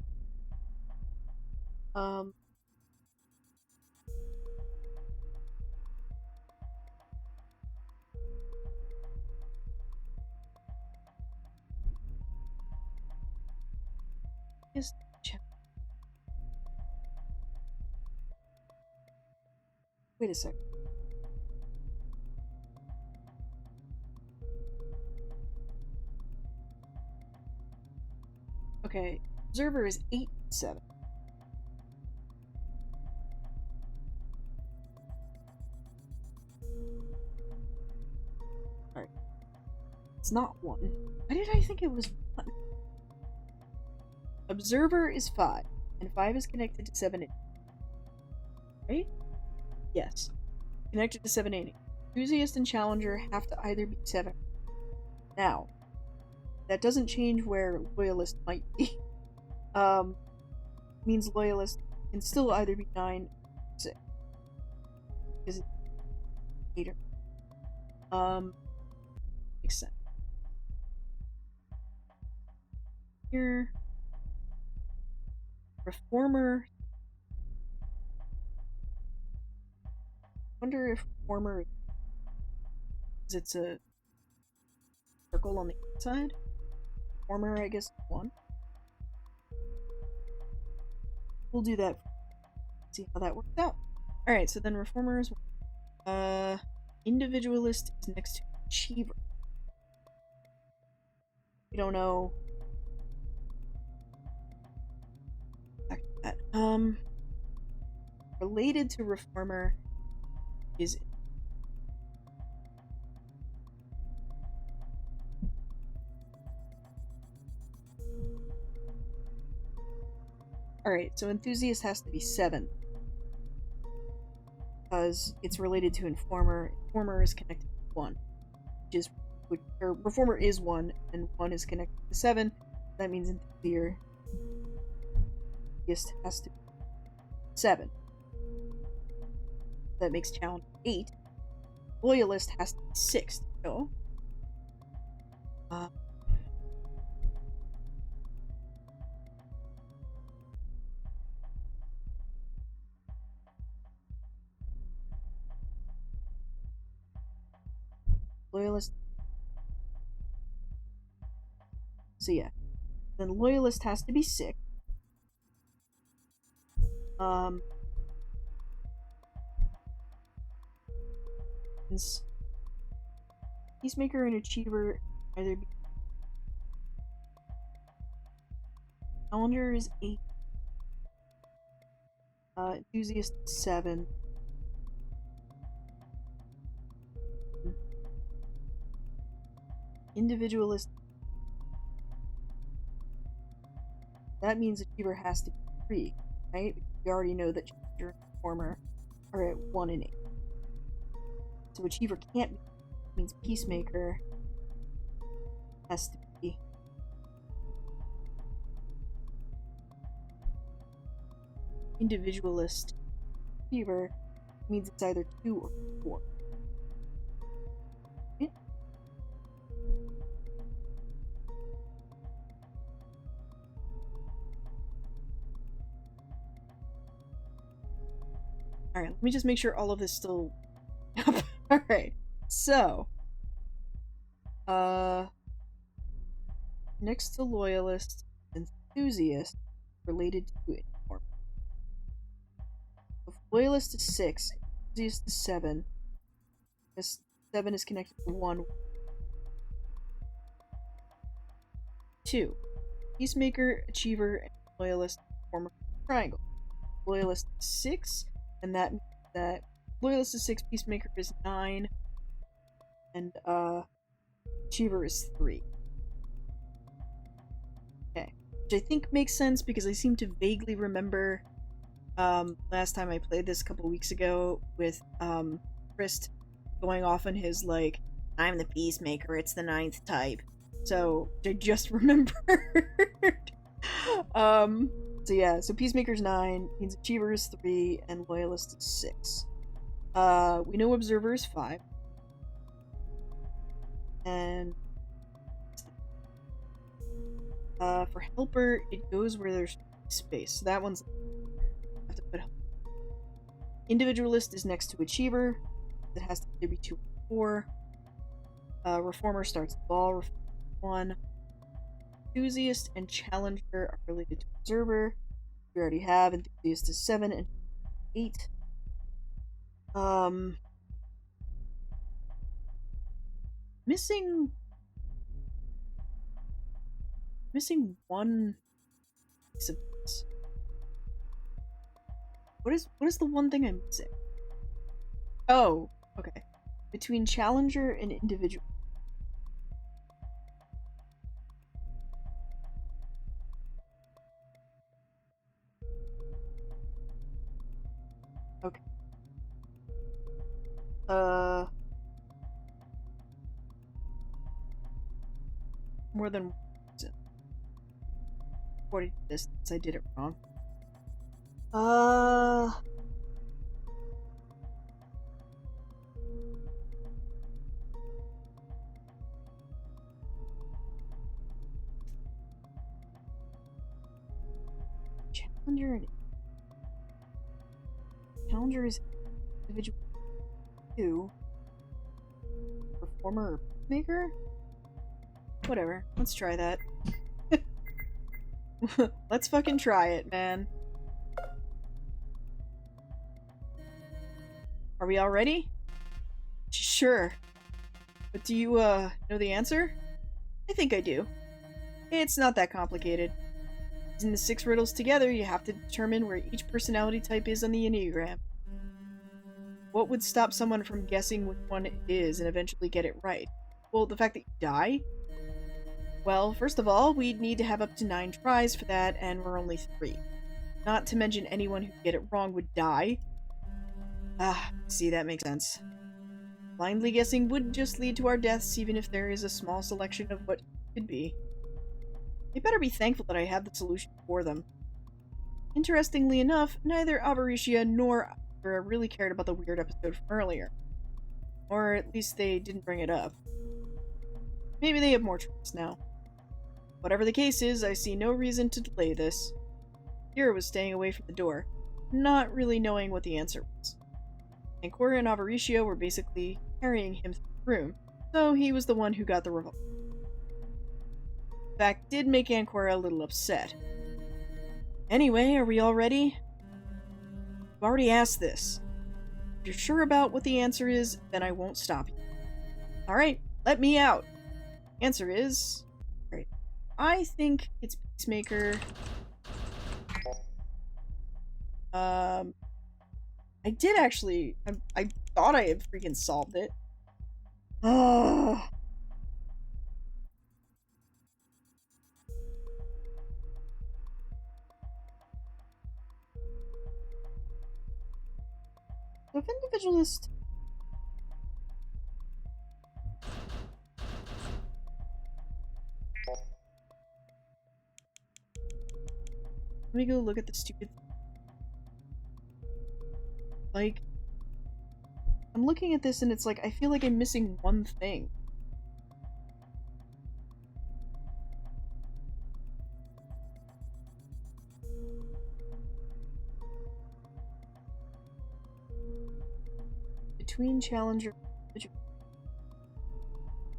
Just check. Wait a sec. Okay, observer is 8, 7. Alright. It's not 1. Why did I think it was 1? Observer is 5, and 5 is connected to 7, 8. Right? Yes. Connected to 7, 8. Enthusiast and challenger have to either be 7. Now, that doesn't change where loyalist might be. Means loyalist can still either be 9 or 6. Because it's later. Makes sense. Here. Reformer. Wonder if reformer is it's a circle on the inside. Reformer, I guess, 1. We'll do that. See how that works out. Alright, so then reformer is 1. Individualist is next to achiever. We don't know. Um, related to reformer is... Alright, so enthusiast has to be 7. Because it's related to informer. Informer is connected to 1. Or reformer is 1, and 1 is connected to 7. That means enthusiast has to be 7. That makes challenge 8. Loyalist has to be 6. So, loyalist. So yeah, then loyalist has to be 6. Peacemaker and Achiever either be... Challenger is 8. Enthusiast 7. Individualist. That means Achiever has to be 3, right? We already know that Challenger and Reformer are at 1 and 8. So Achiever can't be. Means Peacemaker has to be Individualist. Achiever means it's either 2 or 4. Okay. Alright, let me just make sure all of this still... Alright, so... next to Loyalist, Enthusiast, related to Informer. If Loyalist is 6, Enthusiast is 7. This 7 is connected to 1. 2. Peacemaker, Achiever, and Loyalist form a triangle. Loyalist is 6, and that means that Loyalist is 6, Peacemaker is 9, and Achiever is 3. Okay. Which I think makes sense because I seem to vaguely remember last time I played this a couple weeks ago with Christ going off on his like, I'm the Peacemaker, it's the 9th type. So I just remembered. So yeah, so Peacemaker's 9, means Achiever is 3, and Loyalist is 6. We know Observer is 5. And for Helper, it goes where there's space. So that one's... I have to put... Individualist is next to Achiever. It has to either be 2 or 4. Reformer starts the ball. 1. Enthusiast and Challenger are related to Observer. We already have. Enthusiast is 7 and 8. Missing one piece of this. What is the one thing I'm missing? Oh, okay. Between Challenger and Individual. Okay. More than according to this, I did it wrong. Challenger is individual 2. Performer or maker? Whatever. Let's try that. Let's fucking try it, man. Are we all ready? Sure. But do you, know the answer? I think I do. It's not that complicated. Using the 6 riddles together, you have to determine where each personality type is on the Enneagram. What would stop someone from guessing which one it is and eventually get it right? Well, the fact that you die? Well, first of all, we'd need to have up to 9 tries for that, and we're only 3. Not to mention anyone who'd get it wrong would die. Ah, see, that makes sense. Blindly guessing would just lead to our deaths, even if there is a small selection of what could be. They better be thankful that I have the solution for them. Interestingly enough, neither Avaricia nor Ira really cared about the weird episode from earlier. Or at least they didn't bring it up. Maybe they have more trust now. Whatever the case is, I see no reason to delay this. Ira was staying away from the door, not really knowing what the answer was. Ancora and Avaricia were basically carrying him through the room, so he was the one who got the revolver. The fact did make Ancora a little upset. Anyway, are we all ready? I've already asked this. If you're sure about what the answer is, then I won't stop you. Alright, let me out. Answer is... Alright, I think it's Peacemaker. I did actually... I thought I had freaking solved it. Oh. So if individualist... Let me go look at the stupid... Like... I'm looking at this and it's like, I feel like I'm missing one thing. Between challenger...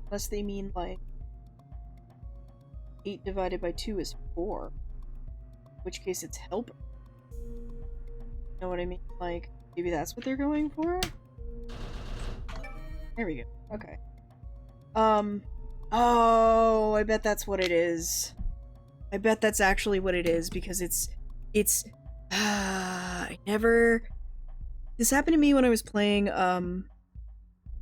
Unless they mean, like... 8 divided by 2 is 4. In which case it's helper. You know what I mean? Like, maybe that's what they're going for? There we go. Okay. Oh, I bet that's what it is. I bet that's actually what it is, because I never... This happened to me when I was playing,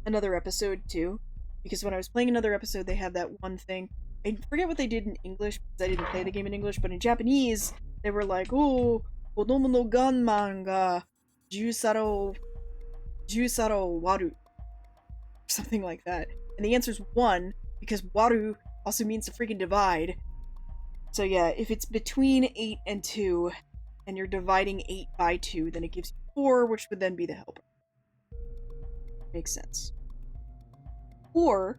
another episode, too. Because when I was playing another episode, they had that one thing. I forget what they did in English, because I didn't play the game in English, but in Japanese, they were like, oh, kodomo no ganman ga jusaro waru. Something like that. And the answer's 1, because waru also means to freaking divide. So yeah, if it's between 8 and 2, and you're dividing 8 by 2, then it gives you 4, which would then be the helper. Makes sense. Or,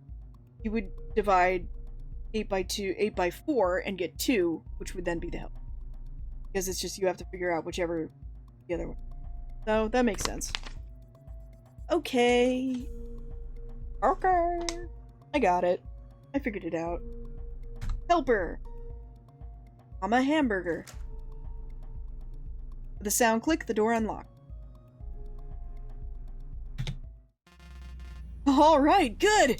you would divide 8 by 4, and get 2, which would then be the helper. Because it's just, you have to figure out whichever the other one. So, that makes sense. Okay. Okay. I got it. I figured it out. Helper. I'm a hamburger. With a sound click, the door unlocked. Alright, good!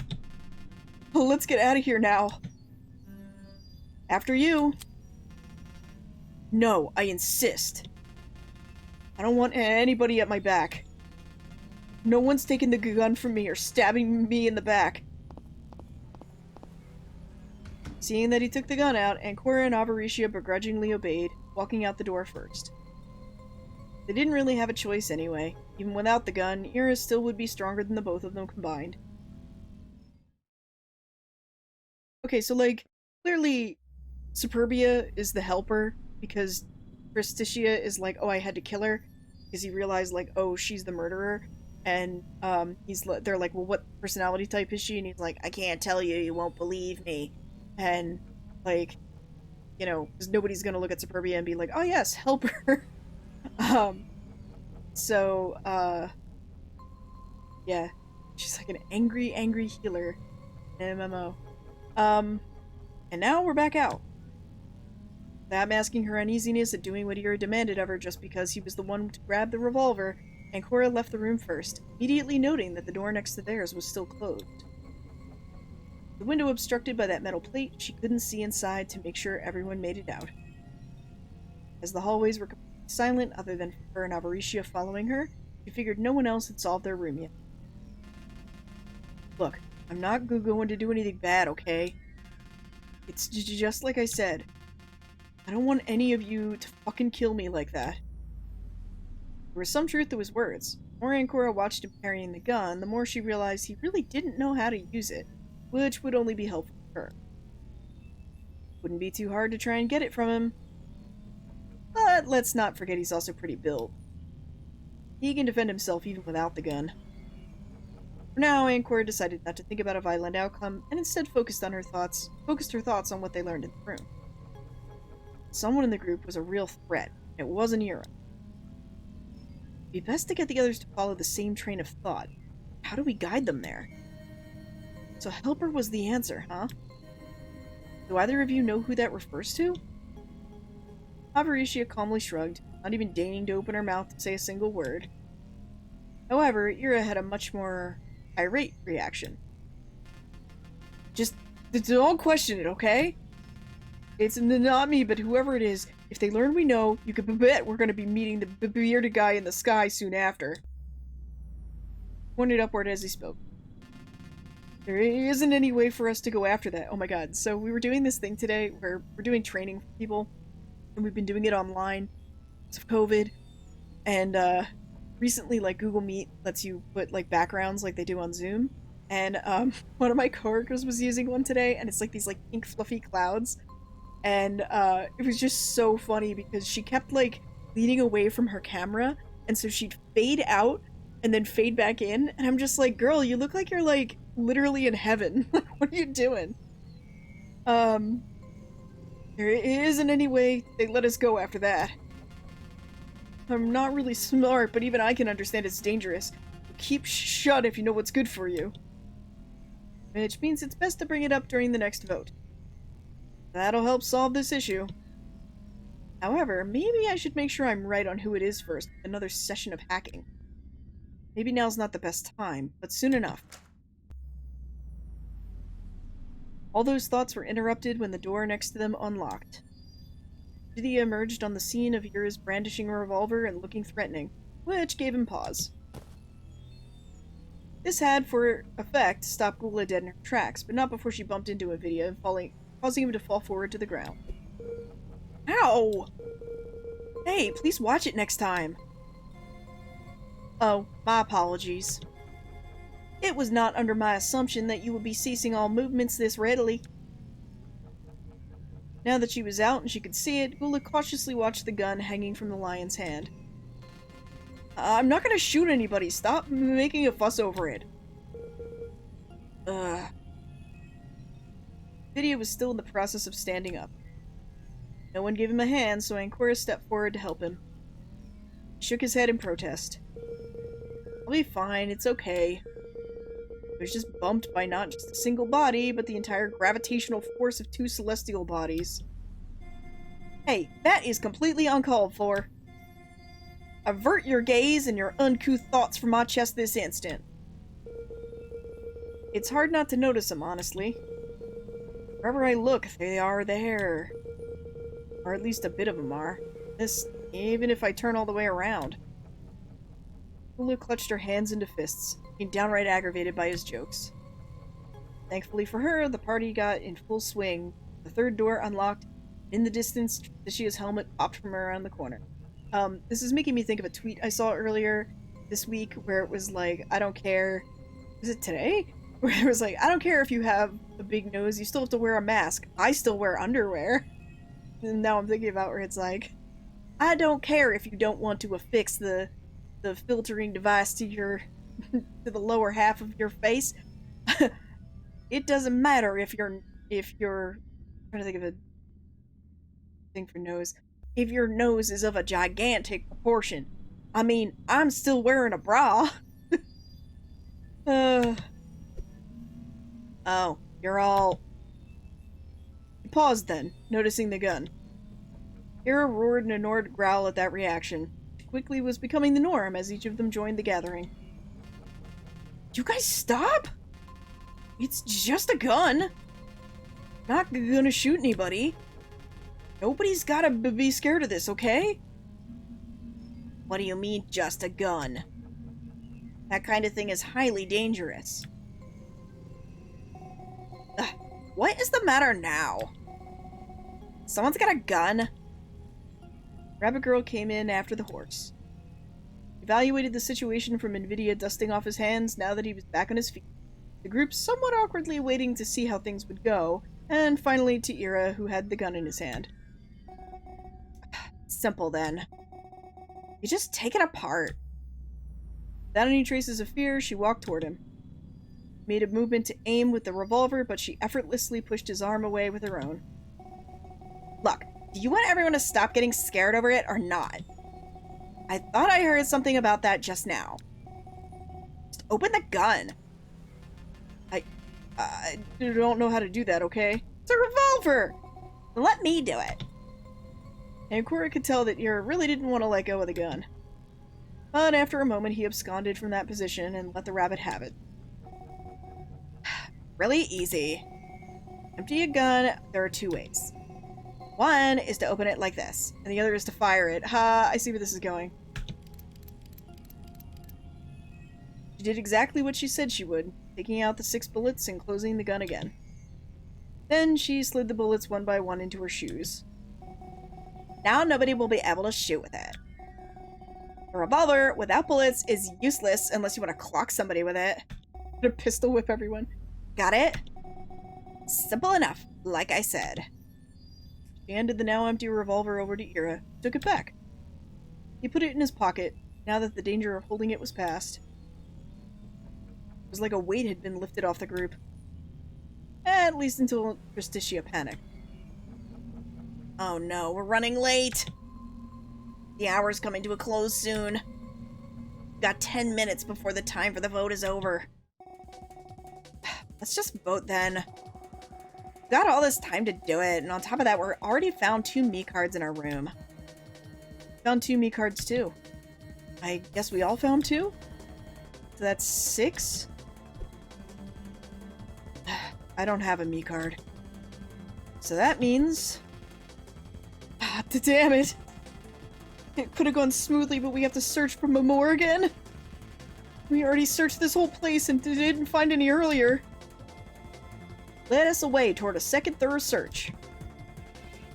Well, let's get out of here now. After you. No, I insist. I don't want anybody at my back. No one's taking the gun from me or stabbing me in the back. Seeing that he took the gun out, Ancora and Avaricia begrudgingly obeyed, walking out the door first. They didn't really have a choice anyway. Even without the gun, Ira still would be stronger than the both of them combined. Okay, so like, clearly Superbia is the helper, because Tristitia is like, oh, I had to kill her, because he realized, like, oh, she's the murderer. And they're like, well, what personality type is she? And he's like, I can't tell you, you won't believe me. And, like, you know, because nobody's gonna look at Superbia and be like, oh yes, help her. Yeah. She's like an angry healer in MMO. And now we're back out. Without masking her uneasiness at doing what Ira demanded of her just because he was the one to grab the revolver, Ancora left the room first, immediately noting that the door next to theirs was still closed. The window obstructed by that metal plate, she couldn't see inside to make sure everyone made it out. As the hallways were completely silent, other than her and Avaricia following her, she figured no one else had solved their room yet. Look, I'm not going to do anything bad, okay? It's just like I said. I don't want any of you to fucking kill me like that. There was some truth to his words. The more Ancora watched him carrying the gun, the more she realized he really didn't know how to use it, which would only be helpful for her. Wouldn't be too hard to try and get it from him. But let's not forget he's also pretty built. He can defend himself even without the gun. For now, Ancora decided not to think about a violent outcome, and instead focused her thoughts on what they learned in the room. Someone in the group was a real threat, and it wasn't Yura. It'd be best to get the others to follow the same train of thought. How do we guide them there? So Helper was the answer, huh? Do either of you know who that refers to? Avaricia calmly shrugged, not even deigning to open her mouth to say a single word. However, Yura had a much more irate reaction. Just don't question it, okay? It's not me, but whoever it is, if they learn we know, you can bet we're going to be meeting the bearded guy in the sky soon after. Pointed upward as he spoke. There isn't any way for us to go after that. Oh my god. So we were doing this thing today where we're doing training for people, and we've been doing it online because of COVID. And recently, like, Google Meet lets you put like backgrounds like they do on Zoom. And one of my coworkers was using one today, and it's like these like pink fluffy clouds. And it was just so funny because she kept like leaning away from her camera, and so she'd fade out and then fade back in, and I'm just like, girl, you look like you're like literally in heaven. Like, what are you doing? There isn't any way they let us go after that. I'm not really smart, but even I can understand it's dangerous. Keep shut if you know what's good for you. Which means it's best to bring it up during the next vote. That'll help solve this issue. However, maybe I should make sure I'm right on who it is first. Another session of hacking. Maybe now's not the best time, but soon enough. All those thoughts were interrupted when the door next to them unlocked. Judithia emerged on the scene of Yura's brandishing a revolver and looking threatening, which gave him pause. This had, for effect, stopped Gula dead in her tracks, but not before she bumped into Avidia, causing him to fall forward to the ground. Ow! Hey, please watch it next time. Oh, my apologies. It was not under my assumption that you would be ceasing all movements this readily. Now that she was out and she could see it, Gula cautiously watched the gun hanging from the lion's hand. I'm not gonna shoot anybody. Stop making a fuss over it. Avidia was still in the process of standing up. No one gave him a hand, so Ancora stepped forward to help him. He shook his head in protest. I'll be fine, it's okay. I was just bumped by not just a single body, but the entire gravitational force of 2 celestial bodies. Hey, that is completely uncalled for. Avert your gaze and your uncouth thoughts from my chest this instant. It's hard not to notice them, honestly. Wherever I look, they are there. Or at least a bit of them are. This, even if I turn all the way around. Hulu clutched her hands into fists, being downright aggravated by his jokes. Thankfully for her, the party got in full swing. The third door unlocked. In the distance, Trishia's helmet popped from around the corner. This is making me think of a tweet I saw earlier this week where it was like, I don't care. Was it today? Where it was like, I don't care if you have a big nose, you still have to wear a mask. I still wear underwear. And now I'm thinking about where it's like, I don't care if you don't want to affix the filtering device to your to the lower half of your face. It doesn't matter if you're I'm trying to think of a thing for nose. If your nose is of a gigantic proportion. I mean, I'm still wearing a bra. Oh, you're all... He paused then, noticing the gun. Hera roared and ignored a growl at that reaction. It quickly was becoming the norm as each of them joined the gathering. You guys stop? It's just a gun. Not gonna shoot anybody. Nobody's gotta be scared of this, okay? What do you mean, just a gun? That kind of thing is highly dangerous. Ugh, what is the matter now? Someone's got a gun? Rabbit Girl came in after the horse. Evaluated the situation from NVIDIA dusting off his hands now that he was back on his feet. The group somewhat awkwardly waiting to see how things would go, and finally to Ira, who had the gun in his hand. Simple then. You just take it apart. Without any traces of fear, she walked toward him. Made a movement to aim with the revolver, but she effortlessly pushed his arm away with her own. Look, do you want everyone to stop getting scared over it or not? I thought I heard something about that just now. Just open the gun. I don't know how to do that, okay? It's a revolver! Let me do it. And Cora could tell that Ira really didn't want to let go of the gun. But after a moment, he absconded from that position and let the rabbit have it. Really easy. Empty a gun, there are two ways. One is to open it like this, and the other is to fire it. Ha, I see where this is going. She did exactly what she said she would, taking out the 6 bullets and closing the gun again. Then she slid the bullets one by one into her shoes. Now nobody will be able to shoot with it. A revolver without bullets is useless unless you want to clock somebody with it. Or pistol whip everyone. Got it? Simple enough, like I said. She handed the now empty revolver over to Ira, took it back. He put it in his pocket, now that the danger of holding it was past. It was like a weight had been lifted off the group. At least until Justicia panicked. Oh no, we're running late! The hour's coming to a close soon. We've got 10 minutes before the time for the vote is over. Let's just vote then. We've got all this time to do it, and on top of that, we're already found 2 me cards in our room. Found 2 me cards too. I guess we all found 2? So that's 6? I don't have a me card. So that means... Ah, damn it! It could have gone smoothly, but we have to search for more again? We already searched this whole place and didn't find any earlier. Led us away toward a second thorough search.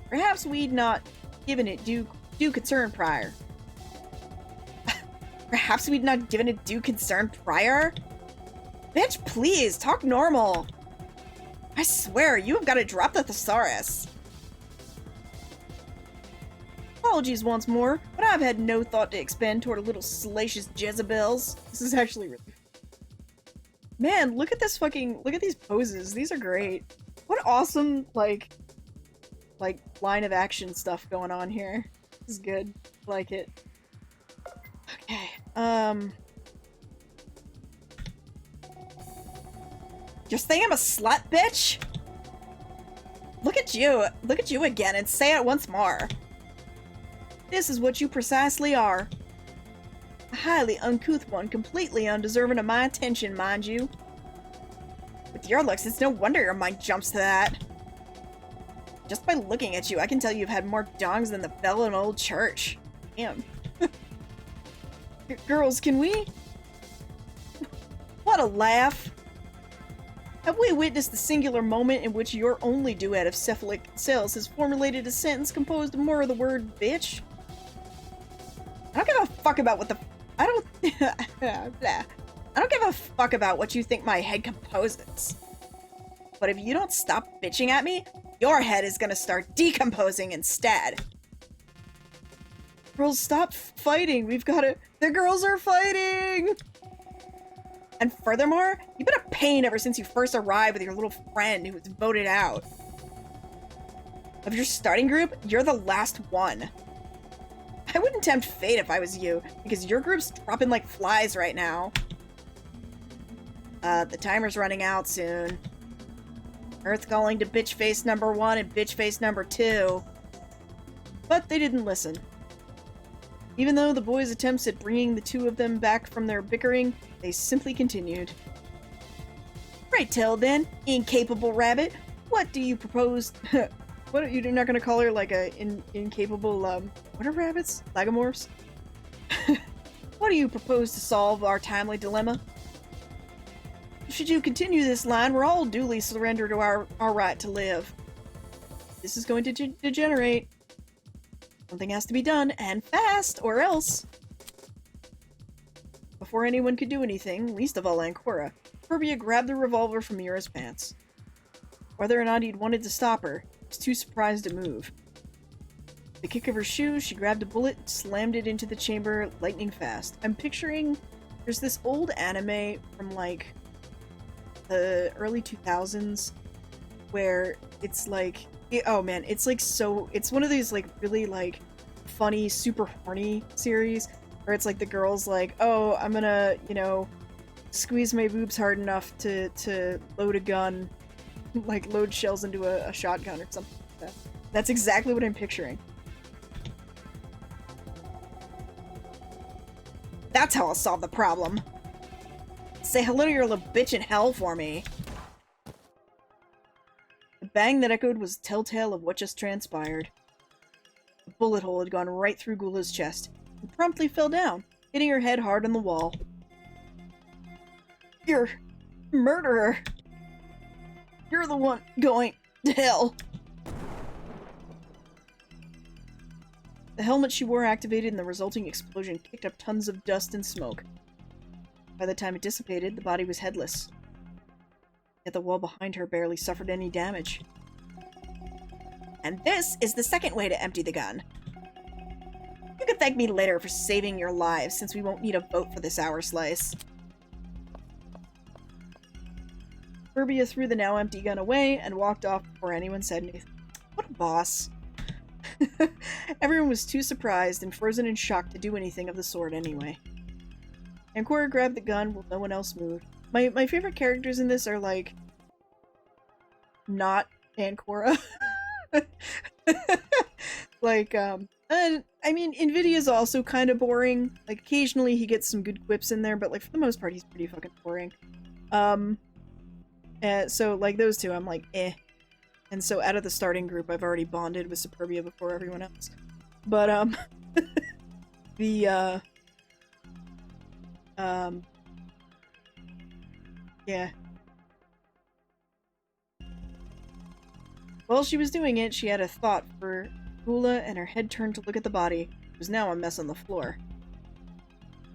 Perhaps we'd not given it due concern prior. Perhaps we'd not given it due concern prior? Bitch, please, talk normal. I swear, you have got to drop the thesaurus. Apologies once more, but I've had no thought to expend toward a little salacious Jezebels. This is actually really... Man, look at this fucking... Look at these poses. These are great. What awesome, like line of action stuff going on here. This is good. I like it. Okay, Just think I'm a slut, bitch? Look at you again and say it once more. This is what you precisely are. A highly uncouth one, completely undeserving of my attention, mind you. With your looks, it's no wonder your mind jumps to that. Just by looking at you, I can tell you've had more dongs than the bell in an old church. Damn. Girls, can we? What a laugh. Have we witnessed the singular moment in which your only duet of cephalic cells has formulated a sentence composed of more of the word bitch? I don't give a fuck about what the... I don't give a fuck about what you think my head composes. But if you don't stop bitching at me, your head is gonna start decomposing instead. Girls, stop fighting. We've gotta... The girls are fighting! And furthermore, you've been a pain ever since you first arrived with your little friend who was voted out. Of your starting group, you're the last one. I wouldn't tempt fate if I was you, because your group's dropping like flies right now. The timer's running out soon. Earth calling to bitch face number 1 and bitch face number 2. But they didn't listen. Even though the boys' attempts at bringing the 2 of them back from their bickering, they simply continued. Right, tell then, incapable rabbit, what do you propose? What, you're not gonna call her like a incapable, what are rabbits? Lagomorphs? What do you propose to solve our timely dilemma? Should you continue this line, we're all duly surrendered to our right to live. This is going to degenerate. Something has to be done, and fast, or else. Before anyone could do anything, least of all Ancora, Furbia grabbed the revolver from Mira's pants. Whether or not he'd wanted to stop her, he was too surprised to move. With the kick of her shoe, she grabbed a bullet and slammed it into the chamber lightning fast. I'm picturing there's this old anime from like the early 2000s where it's like, oh man, it's like so, it's one of these like really like funny, super horny series where it's like the girl's like, oh, I'm gonna, you know, squeeze my boobs hard enough to load a gun, like load shells into a shotgun or something like that. That's exactly what I'm picturing. That's how I'll solve the problem. Say hello to your little bitch in hell for me. The bang that echoed was telltale of what just transpired. The bullet hole had gone right through Gula's chest and promptly fell down, hitting her head hard on the wall. You're a murderer. You're the one going to hell. The helmet she wore activated and the resulting explosion kicked up tons of dust and smoke. By the time it dissipated, the body was headless. Yet the wall behind her barely suffered any damage. And this is the second way to empty the gun. You can thank me later for saving your lives, since we won't need a vote for this hour slice. Furbia threw the now empty gun away and walked off before anyone said anything. What a boss. Everyone was too surprised and frozen in shock to do anything of the sort anyway. Ancora grabbed the gun while no one else moved. My favorite characters in this are, like, not Ancora. Like, and, I mean, Invidia's also kind of boring. Like, occasionally he gets some good quips in there, but, like, for the most part, he's pretty fucking boring. So, like, those two, I'm like, eh. And so, out of the starting group, I've already bonded with Superbia before everyone else. But, yeah. While she was doing it, she had a thought for Gula, and her head turned to look at the body. It was now a mess on the floor.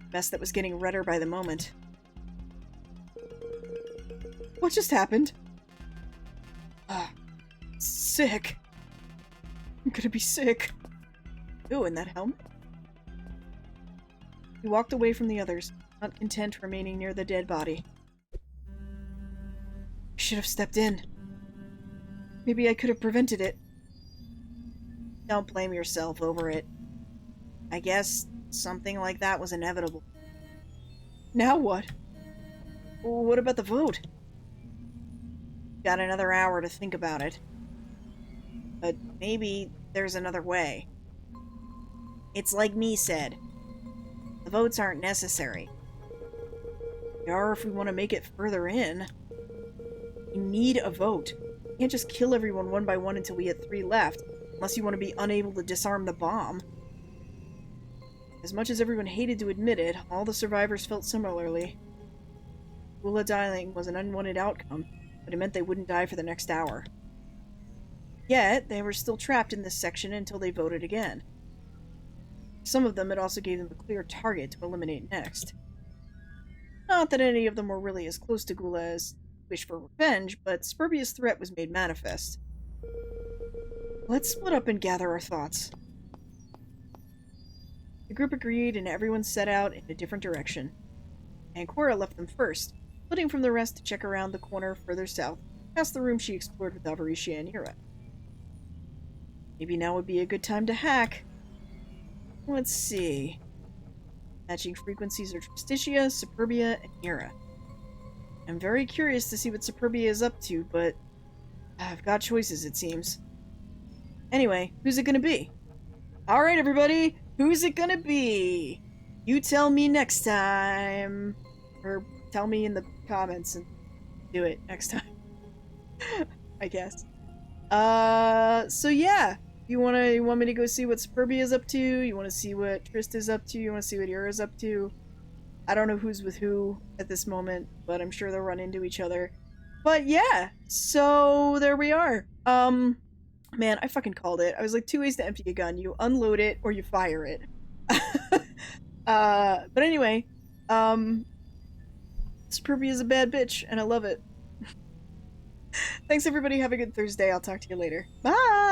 A mess that was getting redder by the moment. What just happened? Ah, sick. I'm gonna be sick. Ooh, and that helmet? He walked away from the others, not content remaining near the dead body. I should have stepped in. Maybe I could have prevented it. Don't blame yourself over it. I guess something like that was inevitable. Now what? What about the vote? Got another hour to think about it. But maybe there's another way. It's like me said. The votes aren't necessary. They are if we want to make it further in. We need a vote. We can't just kill everyone one by one until we hit 3 left, unless you want to be unable to disarm the bomb. As much as everyone hated to admit it, all the survivors felt similarly. Gula dying was an unwanted outcome, but it meant they wouldn't die for the next hour. Yet, they were still trapped in this section until they voted again. Some of them, it also gave them a clear target to eliminate next. Not that any of them were really as close to Gula as wish for revenge, but Superbia's threat was made manifest. Let's split up and gather our thoughts. The group agreed, and everyone set out in a different direction. Ancora left them first, splitting from the rest to check around the corner further south, past the room she explored with Alvarecia and Ira. Maybe now would be a good time to hack. Let's see. Matching frequencies are Tristitia, Superbia, and Ira. I'm very curious to see what Superbia is up to, but I've got choices, it seems. Anyway, who's it gonna be? Alright, everybody, who's it gonna be? You tell me next time. Or tell me in the comments and do it next time. I guess. So yeah. You want me to go see what Superbia's up to? You want to see what Trista's up to? You want to see what Ira's up to? I don't know who's with who at this moment, but I'm sure they'll run into each other. But yeah, so there we are. Man, I fucking called it. I was like, two ways to empty a gun. You unload it or you fire it. But anyway, um, Superbia is a bad bitch, and I love it. Thanks everybody, have a good Thursday. I'll talk to you later. Bye!